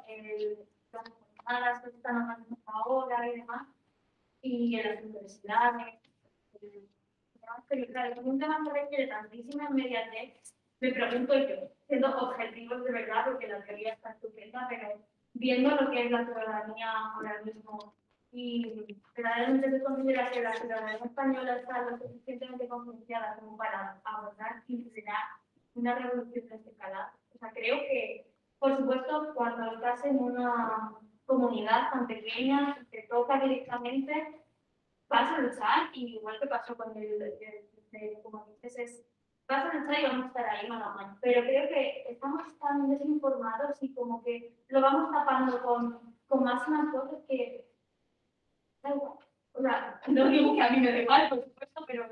las que se están haciendo ahora y demás, y en las universidades. Pero claro, como un tema que requiere tantísima inmediatez, me pregunto yo, siendo objetivos de verdad, porque la teoría está estupenda, pero viendo lo que es la ciudadanía ahora mismo y realmente se considera que la ciudadanía española está lo suficientemente concienciada como para abordar y generar una revolución de este calado. O sea, creo que, por supuesto, cuando estás en una comunidad tan pequeña, te toca directamente, vas a luchar, y igual que pasó con como dices, vas a luchar y vamos a estar ahí mano a mano. Pero creo que estamos tan desinformados y como que lo vamos tapando con más cosas que da igual. O sea, no digo que a mí me dé igual, por supuesto, pero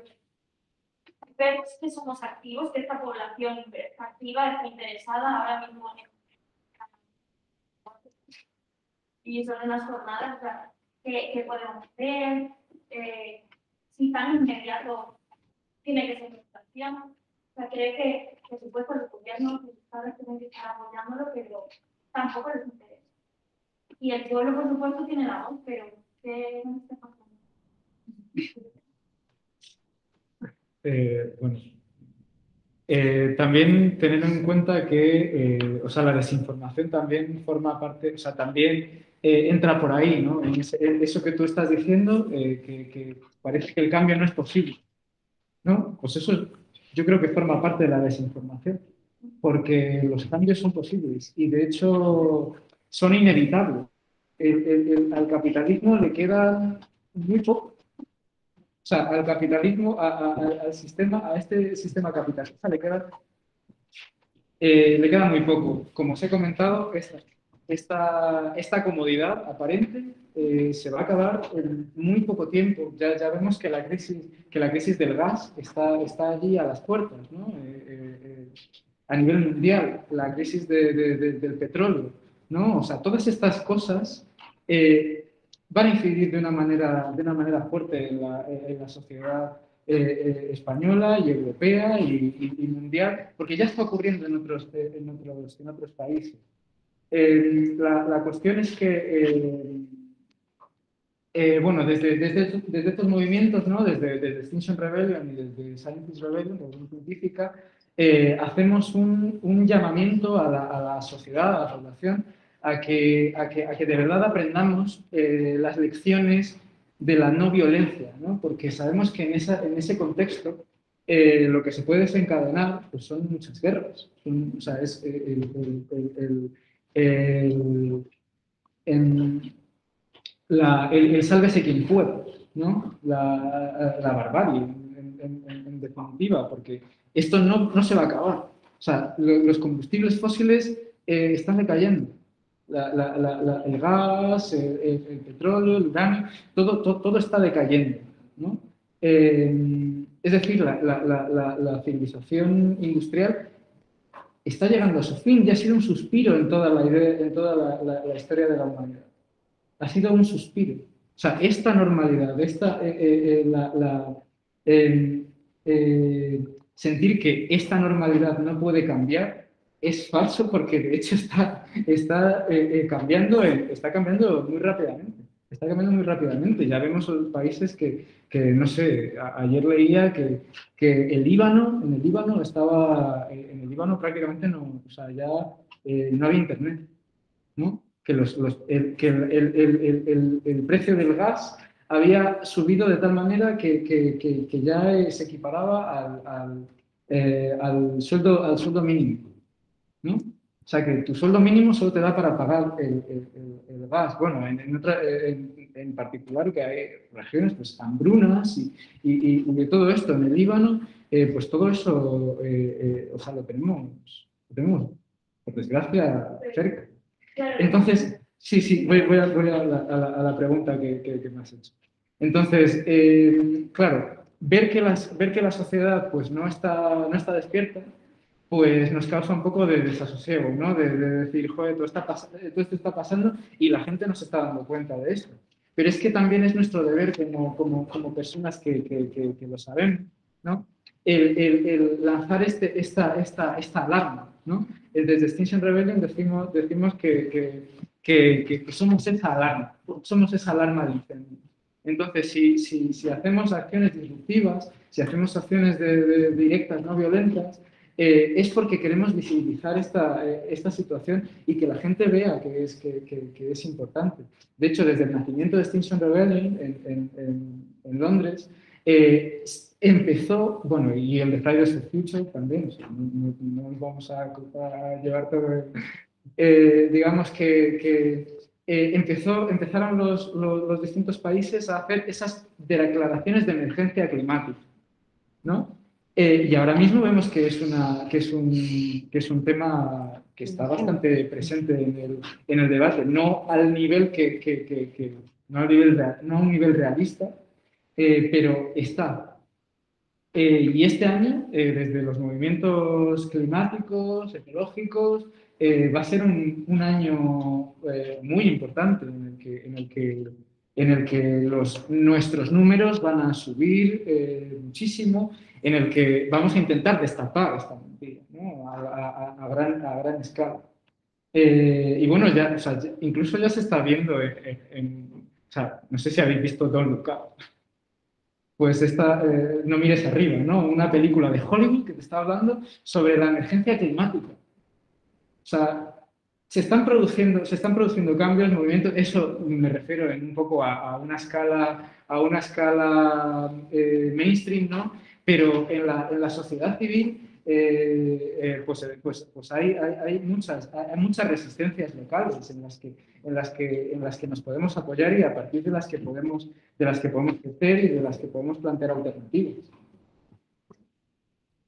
ver que somos activos, que esta población activa está interesada ahora mismo y son unas jornadas, o sea, que podemos hacer, si tan inmediato tiene que ser educación. O sea, creo que, por supuesto, los gobiernos y los padres tienen que estar apoyándolo, pero tampoco les interesa. Y el pueblo, por supuesto, tiene la voz, pero ¿qué no está pasando? Bueno, también tener en cuenta que o sea, la desinformación también forma parte, o sea, también entra por ahí, ¿no? En eso que tú estás diciendo, que parece que el cambio no es posible, ¿no? Pues eso yo creo que forma parte de la desinformación, porque los cambios son posibles y de hecho son inevitables. Al capitalismo le queda muy poco. O sea, al capitalismo, al sistema, a este sistema capitalista le queda muy poco. Como os he comentado, esta comodidad aparente se va a acabar en muy poco tiempo. Ya vemos que la crisis del gas está allí a las puertas, ¿no? A nivel mundial, la crisis del petróleo, ¿no? O sea, todas estas cosas van a incidir de una manera fuerte en la sociedad española y europea y mundial, porque ya está ocurriendo en otros países. La cuestión es que, bueno, desde estos movimientos, ¿no? Desde Extinction Rebellion y desde Scientist Rebellion, Revolución Científica, hacemos un llamamiento a la sociedad, a la población, a que de verdad aprendamos las lecciones de la no violencia, ¿no? Porque sabemos que en ese contexto lo que se puede desencadenar pues son muchas guerras. O sea, es el sálvese quien pueda, ¿no? La barbarie, en definitiva, porque esto no se va a acabar. O sea, los combustibles fósiles están decayendo. El gas, el petróleo, el uranio, todo está decayendo, ¿no? Es decir, la civilización industrial está llegando a su fin, ya ha sido un suspiro en toda la historia de la humanidad. Ha sido un suspiro. O sea, esta normalidad, sentir que esta normalidad no puede cambiar, es falso porque de hecho está cambiando muy rápidamente. Está cambiando muy rápidamente. Ya vemos países que no sé, ayer leía que el Líbano, en el Líbano en el Líbano prácticamente no, o sea, ya no había internet, ¿no? Que el precio del gas había subido de tal manera que ya se equiparaba al sueldo mínimo, ¿no? O sea, que tu sueldo mínimo solo te da para pagar el gas. Bueno, en particular que hay regiones, pues, hambrunas y de todo esto en el Líbano, pues todo eso, o sea, lo tenemos, por desgracia, cerca. Entonces, sí, voy a la pregunta que me has hecho. Entonces, claro, ver que la sociedad pues, no está despierta, pues nos causa un poco de desasosiego, ¿no? De decir, joder, todo esto está pasando y la gente no se está dando cuenta de esto. Pero es que también es nuestro deber como personas que lo sabemos, ¿no? El lanzar esta alarma, ¿no? Desde Extinction Rebellion decimos que somos esa alarma de incendio. Entonces, si hacemos acciones disruptivas, si hacemos acciones directas, no violentas, es porque queremos visibilizar esta situación y que la gente vea que es importante. De hecho, desde el nacimiento de Extinction Rebellion en Londres, empezó, bueno, y el de Fridays for Future también, o sea, no nos vamos a llevar todo digamos que empezaron los distintos países a hacer esas declaraciones de emergencia climática, ¿no? Y ahora mismo vemos que es un tema que está bastante presente en el debate, no al nivel no a un nivel realista, pero está. Y este año, desde los movimientos climáticos, ecológicos, va a ser un año muy importante en el que nuestros números van a subir muchísimo, en el que vamos a intentar destapar esta mentira, ¿no? a gran escala. Y bueno, o sea, incluso ya se está viendo o sea, no sé si habéis visto Don't Look Up. Pues No mires arriba, ¿no? Una película de Hollywood que te está hablando sobre la emergencia climática. O sea, se están produciendo cambios, movimientos, eso me refiero un poco a una escala mainstream, ¿no? Pero en la sociedad civil pues hay muchas resistencias locales en las que nos podemos apoyar y a partir de las que podemos crecer y de las que podemos plantear alternativas.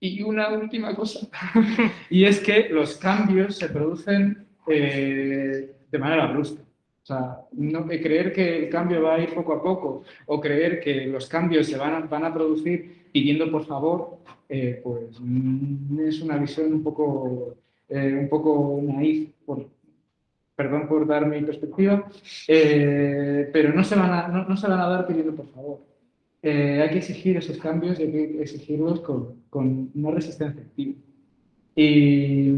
Y una última cosa, y es que los cambios se producen de manera brusca. O sea, creer que el cambio va a ir poco a poco o creer que los cambios se van a producir pidiendo por favor, pues es una visión un poco naif, perdón por dar mi perspectiva, pero no se van a dar pidiendo por favor. Hay que exigir esos cambios y hay que exigirlos con una resistencia activa. Y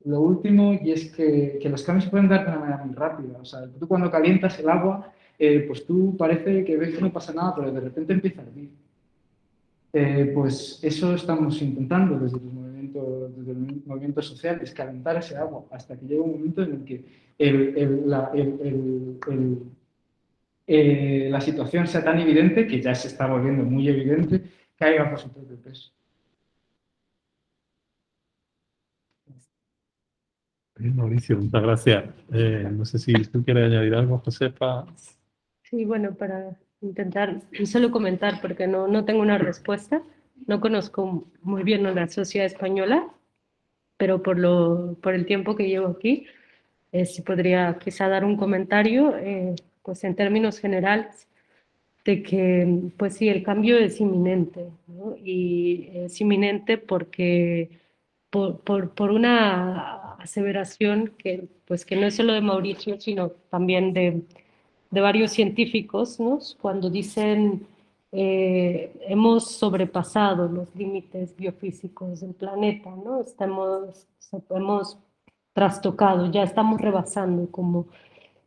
lo último, y es que los cambios se pueden dar de una manera muy rápida. O sea, tú cuando calientas el agua, pues tú parece que ves que no pasa nada, pero de repente empieza a hervir. Pues eso estamos intentando desde los movimientos sociales, calentar ese agua, hasta que llega un momento en el que la situación sea tan evidente, que ya se está volviendo muy evidente, caiga por su propio peso. Bien, Mauricio, muchas gracias. No sé si tú quieres añadir algo, Josefa. Sí, bueno, para intentar solo comentar, porque no tengo una respuesta. No conozco muy bien a la sociedad española, pero por el tiempo que llevo aquí, sí podría quizá dar un comentario, pues en términos generales, de que, pues sí, el cambio es inminente, ¿no? Y es inminente porque por una aseveración pues que no es solo de Mauricio, sino también de varios científicos, ¿no? Cuando dicen hemos sobrepasado los límites biofísicos del planeta, ¿no? Hemos trastocado, ya estamos rebasando como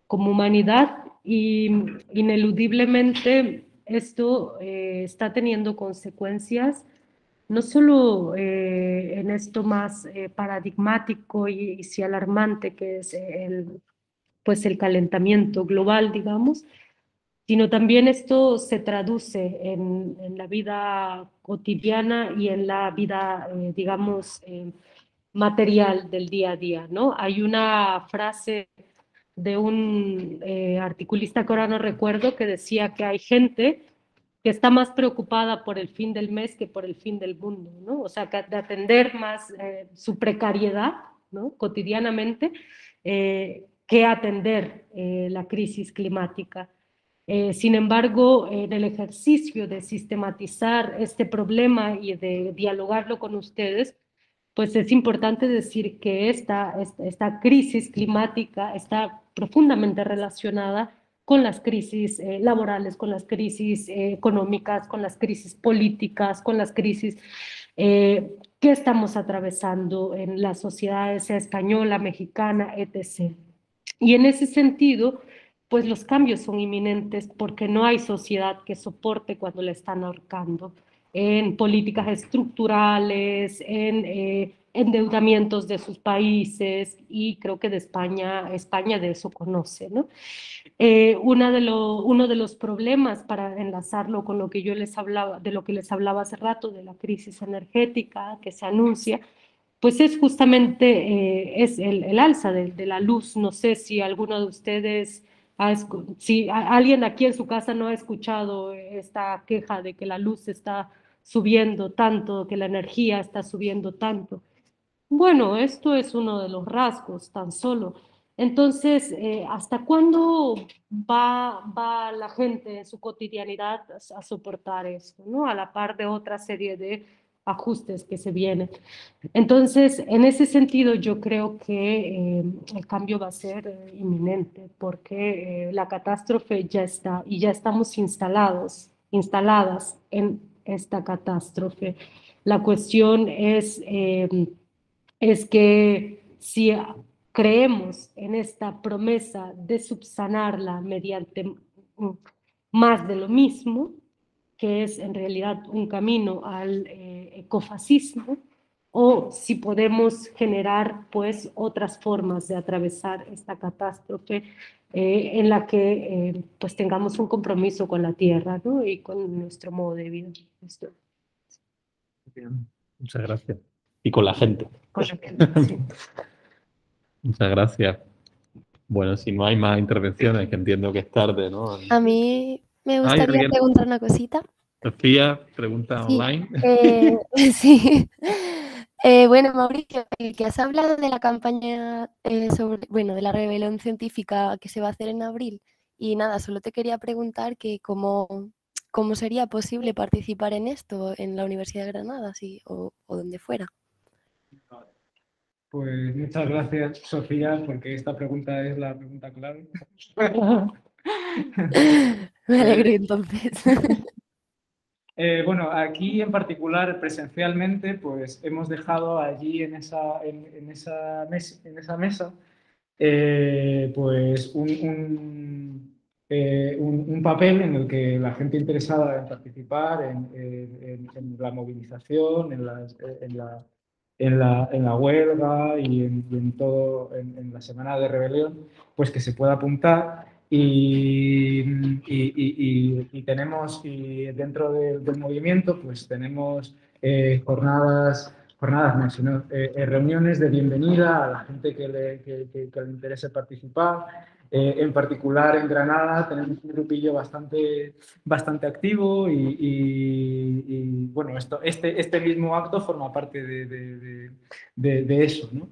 humanidad y ineludiblemente esto está teniendo consecuencias no solo en esto más paradigmático y sí alarmante que es pues el calentamiento global, digamos, sino también esto se traduce en la vida cotidiana y en la vida, digamos, material del día a día, ¿no? Hay una frase de un articulista que ahora no recuerdo que decía que hay gente que está más preocupada por el fin del mes que por el fin del mundo, ¿no? O sea, que de atender más su precariedad, ¿no? Cotidianamente, que atender la crisis climática. Sin embargo, en el ejercicio de sistematizar este problema y de dialogarlo con ustedes, pues es importante decir que esta crisis climática está profundamente relacionada con las crisis laborales, con las crisis económicas, con las crisis políticas, con las crisis que estamos atravesando en la sociedad, sea española, mexicana, etc. Y en ese sentido, pues los cambios son inminentes porque no hay sociedad que soporte cuando la están ahorcando en políticas estructurales, en endeudamientos de sus países y creo que de España de eso conoce, ¿no? Uno de los problemas para enlazarlo con lo que yo les hablaba, de lo que les hablaba hace rato, de la crisis energética que se anuncia, pues es justamente es el alza de la luz. No sé si alguno de ustedes, si alguien aquí en su casa no ha escuchado esta queja de que la luz está subiendo tanto, que la energía está subiendo tanto. Bueno, esto es uno de los rasgos tan solo. Entonces, ¿hasta cuándo va la gente en su cotidianidad a soportar esto, ¿no? A la par de otra serie de ajustes que se vienen. Entonces, en ese sentido, yo creo que el cambio va a ser inminente, porque la catástrofe ya está y ya estamos instaladas en esta catástrofe. La cuestión es que si creemos en esta promesa de subsanarla mediante más de lo mismo, que es en realidad un camino al ecofascismo, o si podemos generar pues otras formas de atravesar esta catástrofe en la que pues tengamos un compromiso con la tierra, ¿no? Y con nuestro modo de vida. Esto. Bien, muchas gracias. Y con la gente. Con la gente, sí. Muchas gracias. Bueno, si no hay más intervenciones, que entiendo que es tarde, ¿no? A mí me gustaría alguien. preguntar una cosita. Sofía, pregunta Sí, online. sí. Bueno, Mauricio, el que has hablado de la campaña sobre, bueno, de la rebelión científica que se va a hacer en abril, y nada, solo te quería preguntar que cómo sería posible participar en esto en la Universidad de Granada, sí, o donde fuera. Pues muchas gracias, Sofía, porque esta pregunta es la pregunta clave. Me alegro entonces. Bueno, aquí en particular, presencialmente, pues hemos dejado allí en esa mesa pues un papel en el que la gente interesada en participar en la movilización, en la huelga y en todo, en la semana de rebelión, pues que se pueda apuntar. Y tenemos, y dentro del movimiento, pues tenemos jornadas, reuniones de bienvenida a la gente que le interese participar. En particular en Granada tenemos un grupillo bastante activo y bueno, este mismo acto forma parte de eso, ¿no?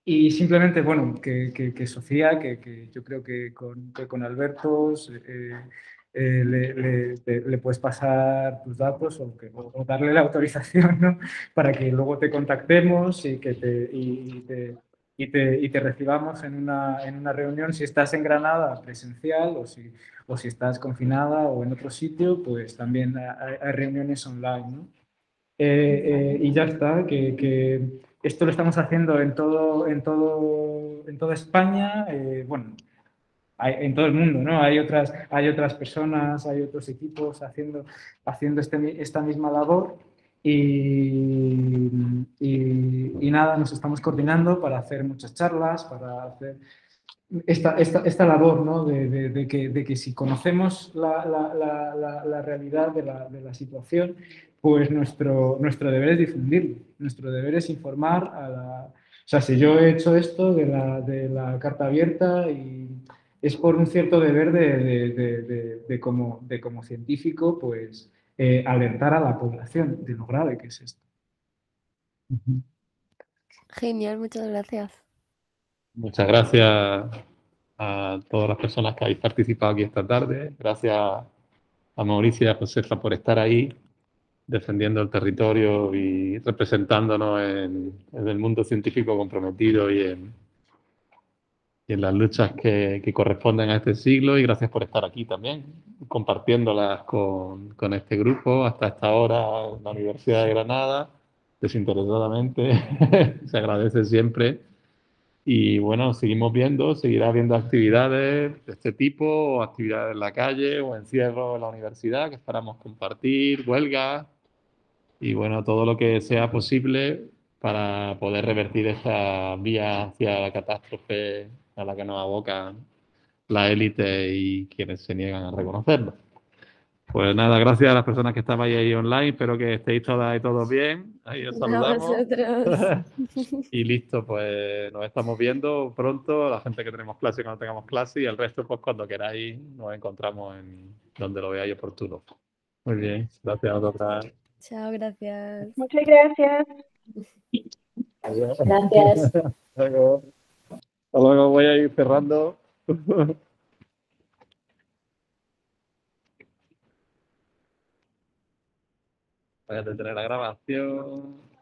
Y simplemente, bueno, que Sofía, que yo creo que con Alberto le puedes pasar tus datos o darle la autorización, ¿no? Para que luego te contactemos y y te recibamos en una reunión. Si estás en Granada presencial o si estás confinada o en otro sitio, pues también hay reuniones online, ¿no? Y ya está, que esto lo estamos haciendo en toda España, bueno, en todo el mundo, ¿no? Hay otras personas, hay otros equipos haciendo esta misma labor y nada, nos estamos coordinando para hacer muchas charlas, para hacer esta labor, ¿no? De que si conocemos la realidad de la situación, pues nuestro deber es difundirlo, nuestro deber es informar O sea, si yo he hecho esto de la carta abierta y es por un cierto deber como científico, pues alertar a la población de lo grave que es esto. Genial, muchas gracias. Muchas gracias a todas las personas que habéis participado aquí esta tarde. Gracias a Mauricio y a Josefa por estar ahí defendiendo el territorio y representándonos en el mundo científico comprometido y en las luchas que corresponden a este siglo. Y gracias por estar aquí también, compartiéndolas con este grupo hasta esta hora en la Universidad de Granada, desinteresadamente. Se agradece siempre. Y bueno, seguirá habiendo actividades de este tipo, o actividades en la calle, o encierro en la universidad, que esperamos compartir, huelgas, y bueno, todo lo que sea posible para poder revertir esa vía hacia la catástrofe a la que nos abocan la élite y quienes se niegan a reconocerlo. Pues nada, gracias a las personas que estabais ahí online, espero que estéis todas y todos bien. Ahí os A saludamos. vosotros. Y listo, pues nos estamos viendo pronto, la gente que tenemos clase y que no tengamos clase, y el resto, pues cuando queráis, nos encontramos en donde lo veáis oportuno. Muy bien, gracias a vosotras. Chao, gracias. Muchas gracias. Adiós. Gracias. Hasta luego, voy a ir cerrando. Voy a detener la grabación.